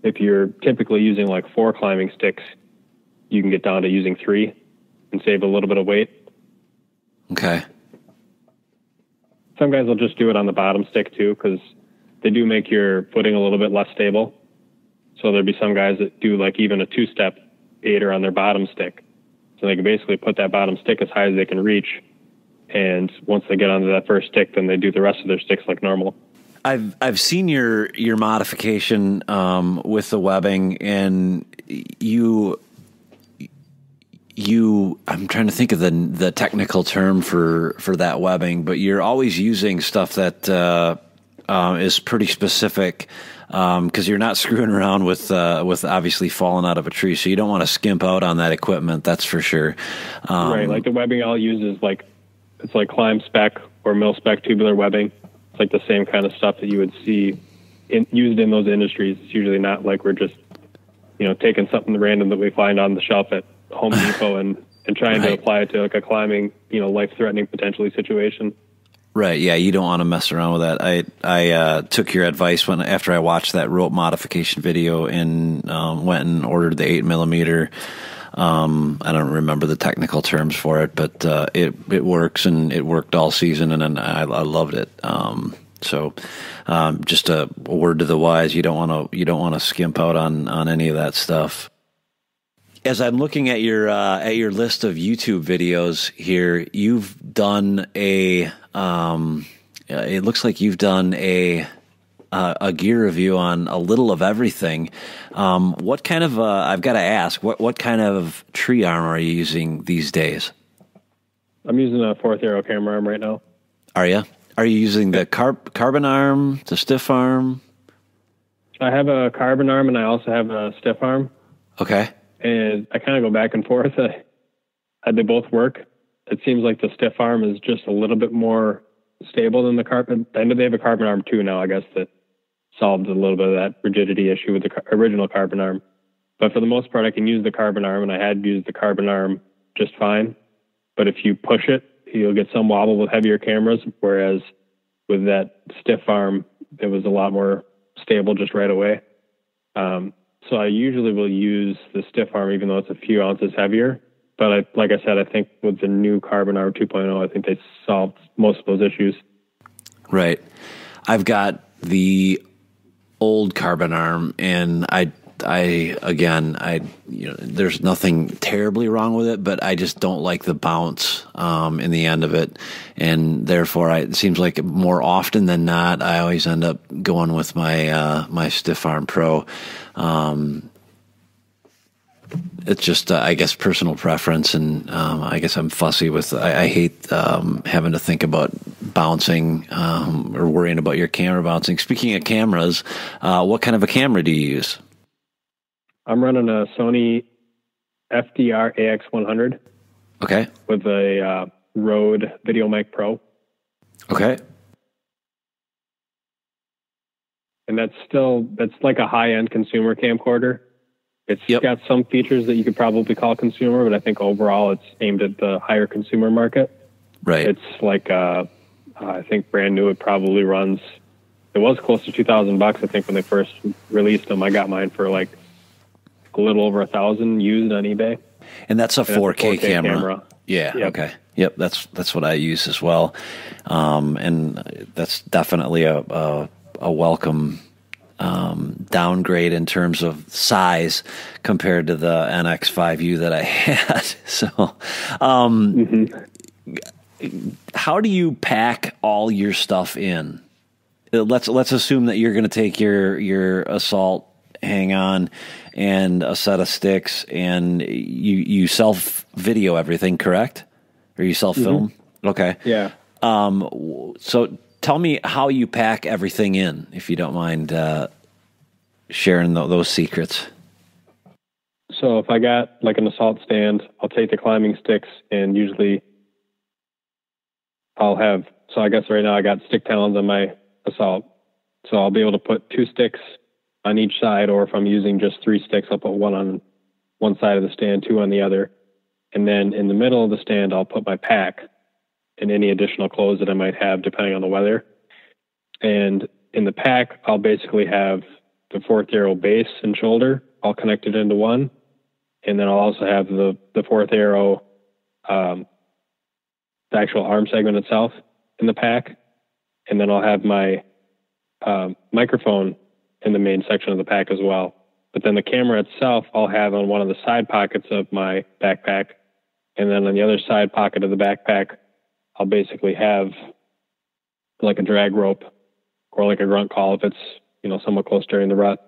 if you're typically using like 4 climbing sticks, you can get down to using 3 and save a little bit of weight. Okay. Some guys will just do it on the bottom stick too, because they do make your footing a little bit less stable. So there'd be some guys that do like even a 2-step aider on their bottom stick. So they can basically put that bottom stick as high as they can reach. And once they get onto that first stick, then they do the rest of their sticks like normal. I've seen your modification with the webbing, and I'm trying to think of the technical term for that webbing, but you're always using stuff that is pretty specific, because you're not screwing around with obviously falling out of a tree, so you don't want to skimp out on that equipment. That's for sure. Right, like the webbing I'll use is it's like climb spec or mil spec tubular webbing. It's like the same kind of stuff that you would see used in those industries. It's usually not like we're just taking something random that we find on the shelf at Home Depot and trying to apply it to like a climbing life-threatening potentially situation. Right, yeah, you don't want to mess around with that. I took your advice after I watched that rope modification video and went and ordered the 8mm. I don't remember the technical terms for it, but it works, and it worked all season, and I loved it. So just a word to the wise: you don't want to skimp out on any of that stuff. As I'm looking at your list of YouTube videos here, you've done it looks like you've done a gear review on a little of everything. What kind of I've got to ask, what kind of tree arm are you using these days? I'm using a 4th Arrow camera arm right now. Are you using the carbon arm, the stiff arm? I have a carbon arm, and I also have a stiff arm. Okay. And I kind of go back and forth. They both work. It seems like the stiff arm is just a little bit more stable than the carbon. I know they have a carbon arm too now, I guess, that solved a little bit of that rigidity issue with the original carbon arm. But for the most part, I can use the carbon arm, and I had used the carbon arm just fine. But if you push it, you'll get some wobble with heavier cameras, whereas with that stiff arm, it was a lot more stable just right away. So I usually will use the stiff arm, even though it's a few ounces heavier. But like I said, I think with the new Carbon Arm 2.0, I think they solved most of those issues. Right. I've got the old Carbon Arm, and there's nothing terribly wrong with it, but I just don't like the bounce in the end of it, and therefore it seems like more often than not, I always end up going with my Stiff Arm Pro. It's just, I guess, personal preference, and I guess I'm fussy with. I hate having to think about bouncing or worrying about your camera bouncing. Speaking of cameras, what kind of a camera do you use? I'm running a Sony FDR AX100. Okay. With a Rode Video Mic Pro. Okay. And that's like a high-end consumer camcorder. It's got some features that you could probably call consumer, but I think overall it's aimed at the higher consumer market. Right. It's like, I think brand new, it probably runs, it was close to $2,000, I think, when they first released them. I got mine for like a little over $1,000 used on eBay. And that's a 4K camera. Yeah. Yep. Okay. Yep. That's what I use as well. And that's definitely a welcome downgrade in terms of size compared to the NX5U that I had. So, how do you pack all your stuff in? Let's assume that you're going to take your assault hang-on and a set of sticks, and you self-video everything, correct? Or you self-film? Okay. Yeah. So tell me how you pack everything in, if you don't mind sharing those secrets. So if I got like an assault stand, I'll take the climbing sticks, and usually I'll have, so I guess right now I got stick talons on my assault. So I'll be able to put 2 sticks on each side, or if I'm using just 3 sticks, I'll put 1 on one side of the stand, 2 on the other. And then in the middle of the stand, I'll put my pack and any additional clothes that I might have depending on the weather. And in the pack, I'll basically have the 4th arrow base and shoulder all connected into one. And then I'll also have the 4th arrow, the actual arm segment itself in the pack. And then I'll have my microphone in the main section of the pack as well. But then the camera itself, I'll have on one of the side pockets of my backpack. And then on the other side pocket of the backpack, I'll basically have like a drag rope or like a grunt call if it's, somewhat close during the rut.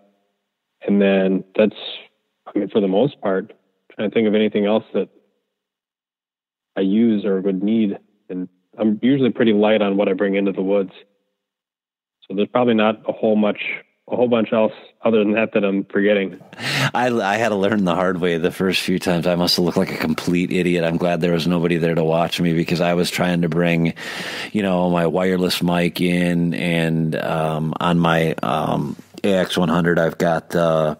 And then that's, for the most part, I'm trying to think of anything else that I use or would need. And I'm usually pretty light on what I bring into the woods. So there's probably not a whole bunch else other than that I'm forgetting. I had to learn the hard way the first few times. I must have looked like a complete idiot. I'm glad there was nobody there to watch me, because I was trying to bring, my wireless mic in, and on my AX100, I've got the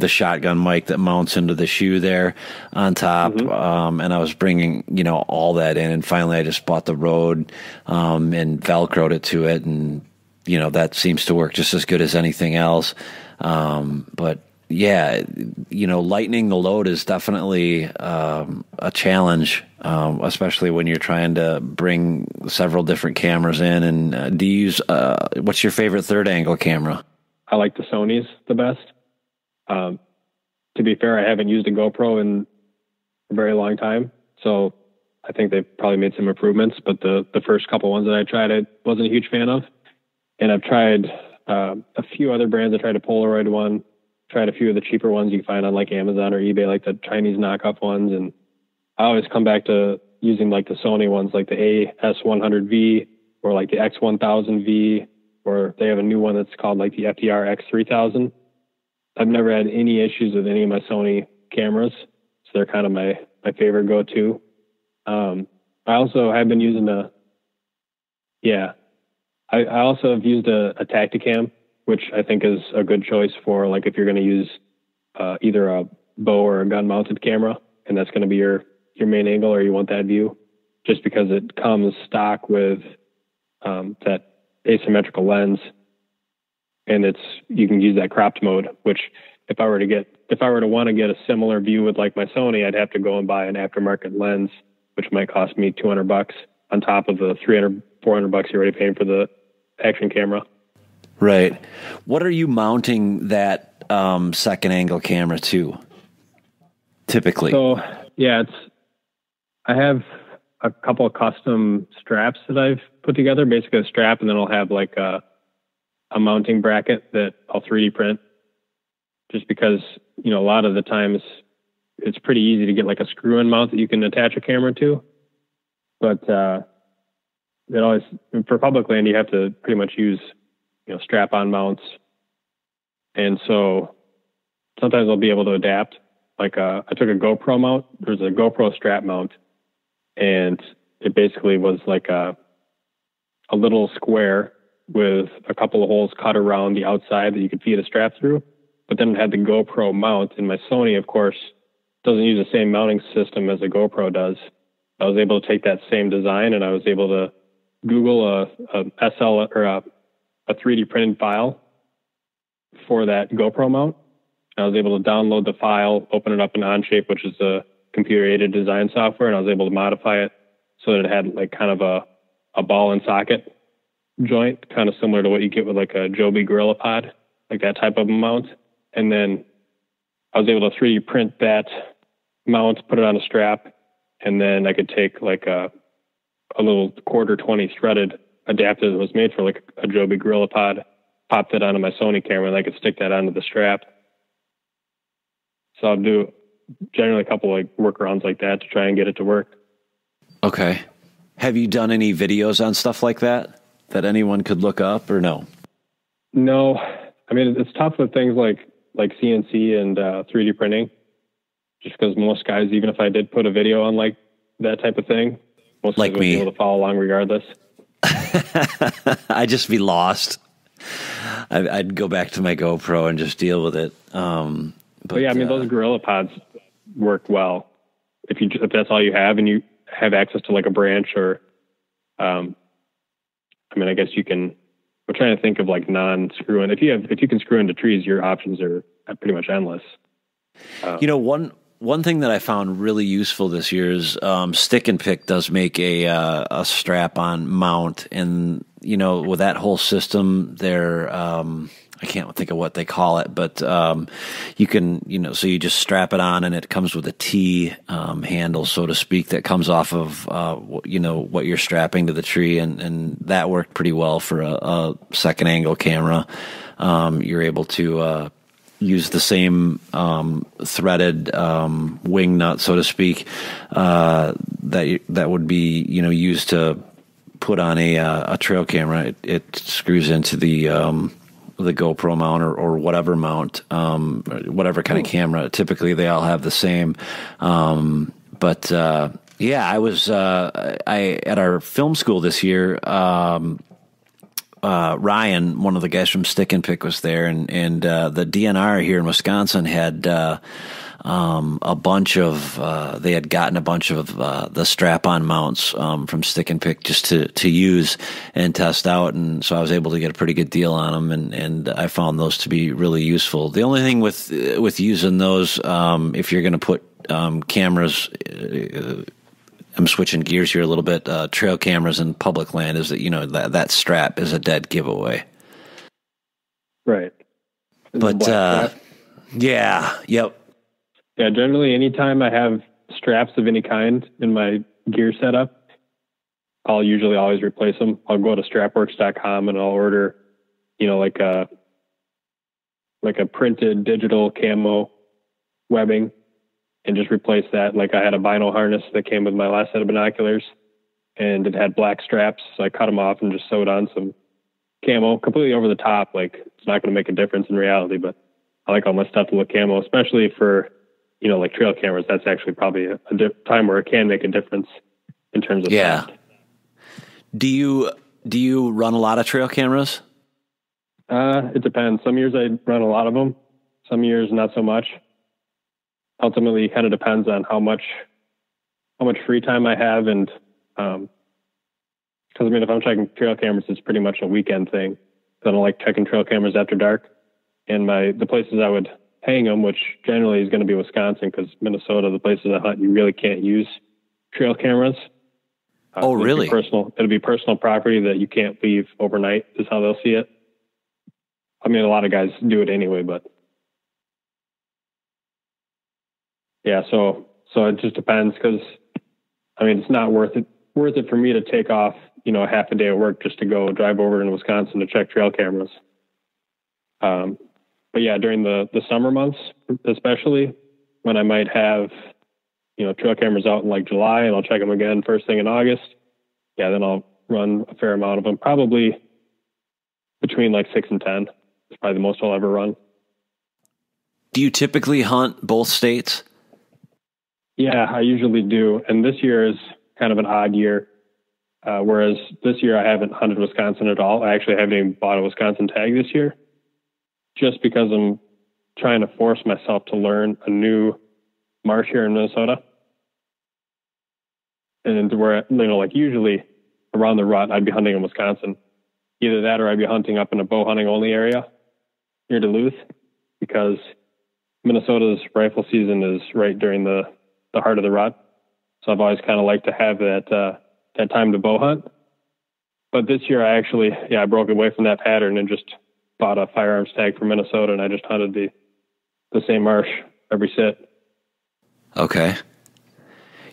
shotgun mic that mounts into the shoe there on top. And I was bringing, all that in, and finally I just bought the Rode and Velcroed it to it, and that seems to work just as good as anything else. But yeah, lightening the load is definitely a challenge, especially when you're trying to bring several different cameras in. And do you use, what's your favorite third angle camera? I like the Sony's the best. To be fair, I haven't used a GoPro in a very long time, so I think they've probably made some improvements, but the first couple ones that I tried, I wasn't a huge fan of. And I've tried a few other brands. I tried a Polaroid one, tried a few of the cheaper ones you can find on like Amazon or eBay, like the Chinese knockoff ones. And I always come back to using like the Sony ones, like the AS100V or like the X1000V, or they have a new one that's called like the FDR X3000. I've never had any issues with any of my Sony cameras, so they're kind of my favorite go-to. I also have been using I also have used a Tacticam, which I think is a good choice for like if you're going to use either a bow or a gun mounted camera, and that's going to be your main angle, or you want that view, just because it comes stock with that asymmetrical lens, and you can use that cropped mode, which if I were to want to get a similar view with like my Sony, I'd have to go and buy an aftermarket lens, which might cost me $200 on top of the $300, $400 you're already paying for the action camera. Right. What are you mounting that second angle camera to typically? So yeah, I have a couple of custom straps that I've put together, basically a strap, and then I'll have like a mounting bracket that I'll 3D print, just because, a lot of the times it's pretty easy to get like a screw-in mount that you can attach a camera to. But it always, for public land, you have to pretty much use, strap-on mounts. And so sometimes I'll be able to adapt. Like I took a GoPro mount. There's a GoPro strap mount, and it basically was like a little square with a couple of holes cut around the outside that you could feed a strap through. But then it had the GoPro mount, and my Sony, of course, doesn't use the same mounting system as a GoPro does. I was able to take that same design, and I was able to Google a 3D printed file for that GoPro mount. I was able to download the file, open it up in Onshape, which is a computer-aided design software, and I was able to modify it so that it had like kind of a ball and socket joint, kind of similar to what you get with like a Joby Gorilla Pod, like that type of mount. And then I was able to 3D print that mount, put it on a strap, and then I could take like a little 1/4-20 threaded adapter that was made for like a Joby Gorilla Pod, pop that onto my Sony camera, and I could stick that onto the strap. So I'll do generally a couple like workarounds like that to try and get it to work. Okay. Have you done any videos on stuff like that anyone could look up, or no? No. I mean, it's tough with things like CNC and 3D printing, just because most guys, even if I did put a video on like that type of thing, most guys would be able to follow along regardless. I'd just be lost. I'd go back to my GoPro and just deal with it. But yeah, I mean, those Gorilla Pods work well if that's all you have and you have access to like a branch or, I mean, I guess you can. We're trying to think of like non-screw in. If you can screw into trees, your options are pretty much endless. One thing that I found really useful this year is Stick and Pick does make a strap-on mount, and with that whole system, they're I can't think of what they call it, but you can so you just strap it on, and it comes with a T handle, so to speak, that comes off of what you're strapping to the tree, and that worked pretty well for a second angle camera. You're able to use the same threaded wing nut, so to speak, that would be used to put on a trail camera. It screws into the GoPro mount or whatever mount, whatever kind of camera. Typically, they all have the same. But I was at our film school this year. Ryan, one of the guys from Stick and Pick, was there, and the DNR here in Wisconsin had a bunch of they had gotten a bunch of the strap-on mounts from Stick and Pick just to use and test out, and so I was able to get a pretty good deal on them, and I found those to be really useful. The only thing with using those, if you're going to put cameras, I'm switching gears here a little bit, trail cameras in public land, is that that strap is a dead giveaway. Right. But yeah, yep. Yeah, generally anytime I have straps of any kind in my gear setup, I'll usually always replace them. I'll go to strapworks.com and I'll order, like a printed digital camo webbing and just replace that. Like I had a vinyl harness that came with my last set of binoculars, and it had black straps. So I cut them off and just sewed on some camo completely over the top. Like it's not going to make a difference in reality, but I like all my stuff to look camo, especially for, like trail cameras. That's actually probably a time where it can make a difference in terms of sound. Do you run a lot of trail cameras? It depends. Some years I run a lot of them. Some years not so much. Ultimately, it kind of depends on how much free time I have, and because if I'm checking trail cameras, it's pretty much a weekend thing. I don't like checking trail cameras after dark, and the places I would hang them, which generally is going to be Wisconsin, because Minnesota, the places I hunt, you really can't use trail cameras. Oh, really? It'll be personal property that you can't leave overnight, is how they'll see it. I mean, a lot of guys do it anyway, but yeah, so it just depends, because it's not worth it for me to take off, a half a day at work just to go drive over in Wisconsin to check trail cameras. But yeah, during the summer months, especially when I might have, trail cameras out in like July, and I'll check them again first thing in August. Yeah, then I'll run a fair amount of them, probably between like 6 and 10. It's probably the most I'll ever run. Do you typically hunt both states? Yeah, I usually do. And this year is kind of an odd year. Whereas this year I haven't hunted Wisconsin at all. I actually haven't even bought a Wisconsin tag this year, just because I'm trying to force myself to learn a new marsh here in Minnesota. And where, like usually around the rut, I'd be hunting in Wisconsin. Either that or I'd be hunting up in a bow hunting only area near Duluth, because Minnesota's rifle season is right during the heart of the rut. So I've always kind of liked to have that time to bow hunt. But this year I broke away from that pattern and just bought a firearms tag for Minnesota, and I just hunted the same marsh every sit. Okay.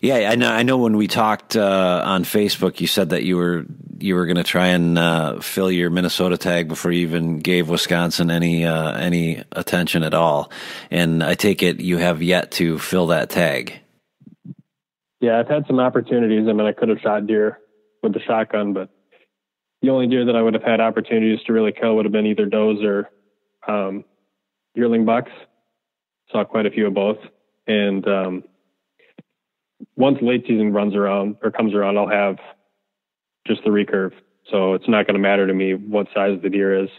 Yeah, I know when we talked on Facebook, you said that you were going to try and fill your Minnesota tag before you even gave Wisconsin any attention at all. And I take it you have yet to fill that tag. Yeah, I've had some opportunities. I mean, I could have shot deer with the shotgun, but the only deer that I would have had opportunities to really kill would have been either does or yearling bucks. Saw quite a few of both. And once late season comes around, I'll have just the recurve. So it's not going to matter to me what size the deer is.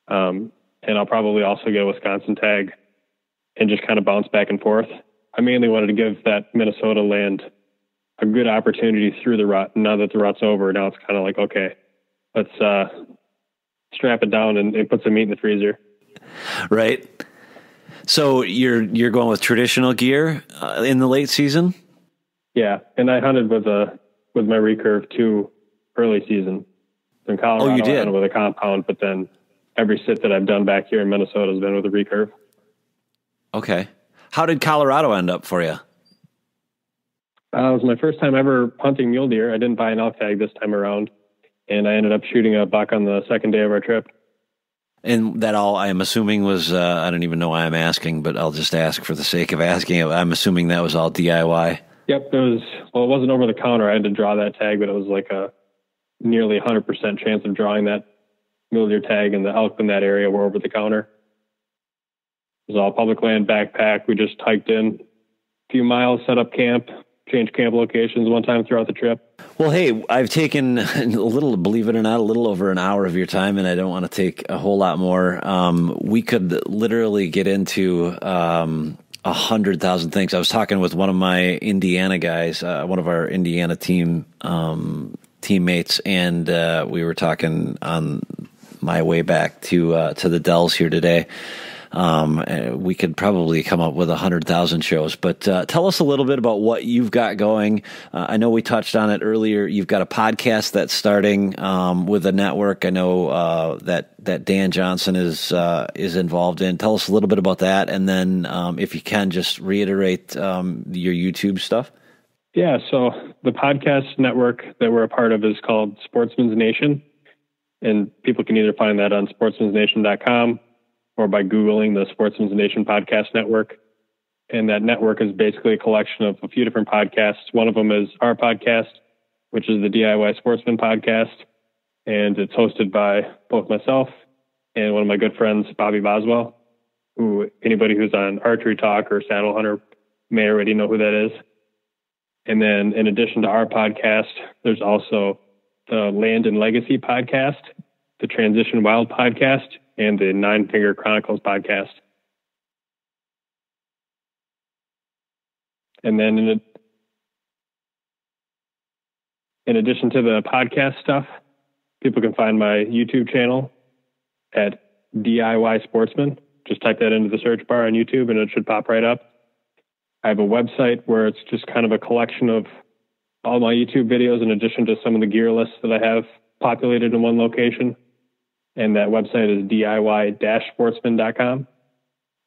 And I'll probably also get a Wisconsin tag and just kind of bounce back and forth. I mainly wanted to give that Minnesota land a good opportunity through the rut. Now that the rut's over, now it's kind of like, okay, let's strap it down and put some meat in the freezer. Right. So you're going with traditional gear in the late season? Yeah, and I hunted with my recurve too early season. In Colorado, oh, you did? I hunted with a compound, but then every sit that I've done back here in Minnesota has been with a recurve. Okay. How did Colorado end up for you? It was my first time ever hunting mule deer. I didn't buy an elk tag this time around, and I ended up shooting a buck on the second day of our trip. And that all, I'm assuming, was, I don't even know why I'm asking, but I'll just ask for the sake of asking. I'm assuming that was all DIY. Yep, it wasn't over the counter. I had to draw that tag, but it was like a nearly 100% chance of drawing that mule deer tag, and the elk in that area were over the counter. It was all public land backpack. We just hiked in a few miles, set up camp, changed camp locations one time throughout the trip. Well, hey, I've taken believe it or not, a little over an hour of your time, and I don't want to take a whole lot more. We could literally get into 100,000 things. I was talking with one of my Indiana guys, one of our Indiana teammates, and we were talking on my way back to the Dells here today. We could probably come up with 100,000 shows, but tell us a little bit about what you've got going. I know we touched on it earlier. You've got a podcast that's starting with a network. I know that Dan Johnson is involved in. Tell us a little bit about that, and then if you can, just reiterate your YouTube stuff. Yeah, so the podcast network that we're a part of is called Sportsman's Nation, and people can either find that on sportsmansnation.com or by Googling the Sportsman's Nation Podcast Network. And that network is basically a collection of a few different podcasts. One of them is our podcast, which is the DIY Sportsman Podcast. And it's hosted by both myself and one of my good friends, Bobby Boswell, who anybody who's on Archery Talk or Saddle Hunter may already know who that is. And then in addition to our podcast, there's also the Land and Legacy Podcast, the Transition Wild Podcast, and the Nine Finger Chronicles podcast. And then in addition to the podcast stuff, people can find my YouTube channel at DIY Sportsman. Just type that into the search bar on YouTube and it should pop right up. I have a website where it's just kind of a collection of all my YouTube videos in addition to some of the gear lists that I have populated in one location. And that website is DIY-sportsman.com.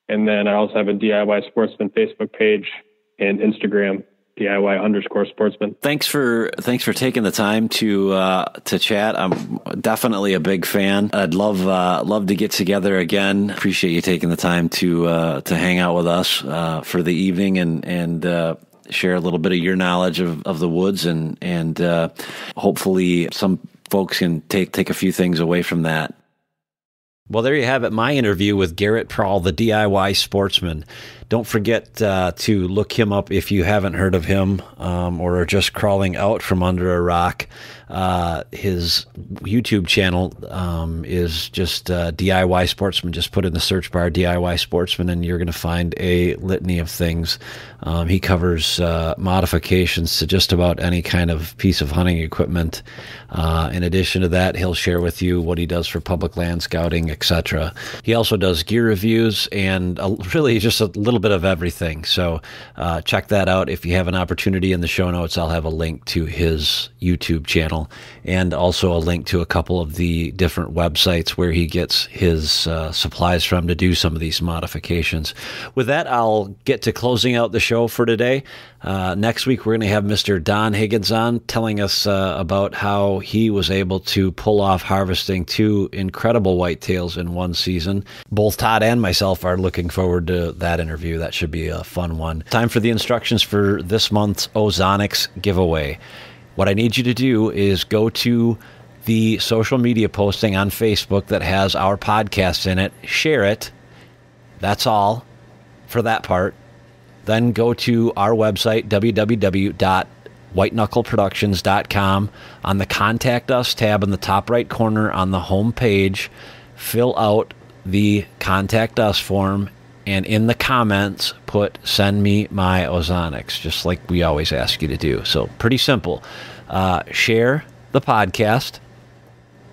And then I also have a DIY Sportsman Facebook page and Instagram, DIY_sportsman. Thanks for taking the time to chat. I'm definitely a big fan. I'd love to get together again. Appreciate you taking the time to hang out with us for the evening and share a little bit of your knowledge of the woods and hopefully some folks can take a few things away from that. Well, there you have it, my interview with Garrett Prahl, the DIY sportsman. Don't forget to look him up if you haven't heard of him or are just crawling out from under a rock. His YouTube channel is just DIY Sportsman. Just put in the search bar DIY Sportsman and you're going to find a litany of things. He covers modifications to just about any kind of piece of hunting equipment. In addition to that, he'll share with you what he does for public land scouting, etc. He also does gear reviews and really just a little bit of everything. So check that out. If you have an opportunity, in the show notes, I'll have a link to his YouTube channel and also a link to a couple of the different websites where he gets his supplies from to do some of these modifications. With that, I'll get to closing out the show for today. Next week, we're going to have Mr. Don Higgins on telling us about how he was able to pull off harvesting 2 incredible whitetails in one season. Both Todd and myself are looking forward to that interview. That should be a fun one. Time for the instructions for this month's OZONICS giveaway. What I need you to do is go to the social media posting on Facebook that has our podcast in it, share it. That's all for that part. Then go to our website, www.whiteknuckleproductions.com. On the Contact Us tab in the top right corner on the home page, fill out the Contact Us form, and in the comments, put "Send me my Ozonics," just like we always ask you to do. So pretty simple. Share the podcast,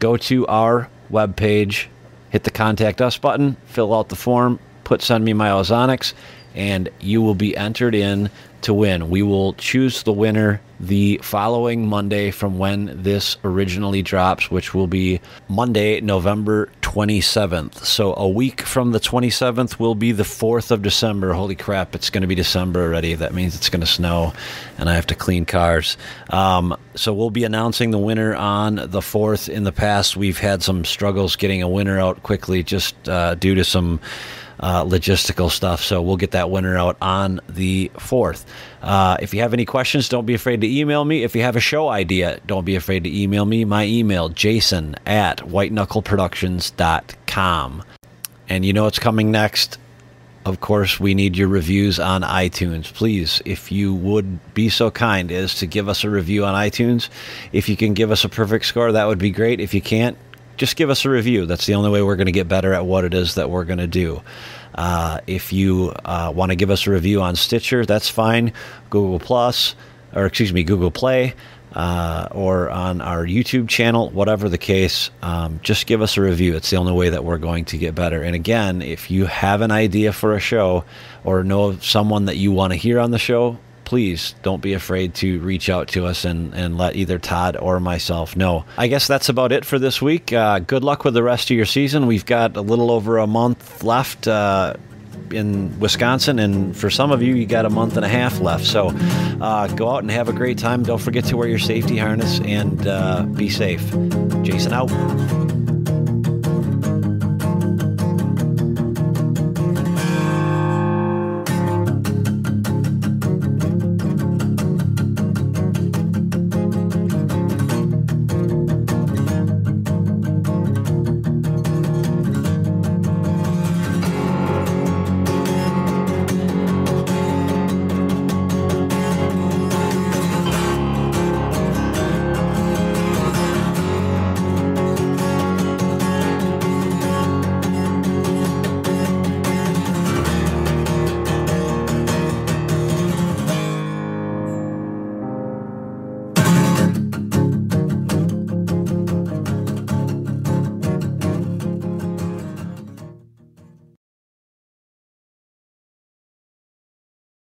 go to our webpage, hit the Contact Us button, fill out the form, put "Send me my Ozonics," and you will be entered in to win. We will choose the winner the following Monday from when this originally drops, which will be Monday, November 27th. So a week from the 27th will be the 4th of December. Holy crap, it's going to be December already. That means it's going to snow and I have to clean cars. So we'll be announcing the winner on the 4th. In the past, we've had some struggles getting a winner out quickly just due to some logistical stuff. So we'll get that winner out on the 4th. If you have any questions, don't be afraid to email me. If you have a show idea, don't be afraid to email me. My email, jason@whiteknuckleproductions.com. And you know what's coming next? Of course, we need your reviews on iTunes. Please, if you would be so kind as to give us a review on iTunes. If you can give us a perfect score, that would be great. If you can't, just give us a review. That's the only way we're going to get better at what it is that we're going to do. If you want to give us a review on Stitcher, that's fine. Google Play, or on our YouTube channel, whatever the case, just give us a review. It's the only way that we're going to get better. And again, if you have an idea for a show or know of someone that you want to hear on the show, please don't be afraid to reach out to us and let either Todd or myself know. I guess that's about it for this week. Good luck with the rest of your season. We've got a little over a month left in Wisconsin, and for some of you, you got a month and a half left. So go out and have a great time. Don't forget to wear your safety harness and be safe. Jason out.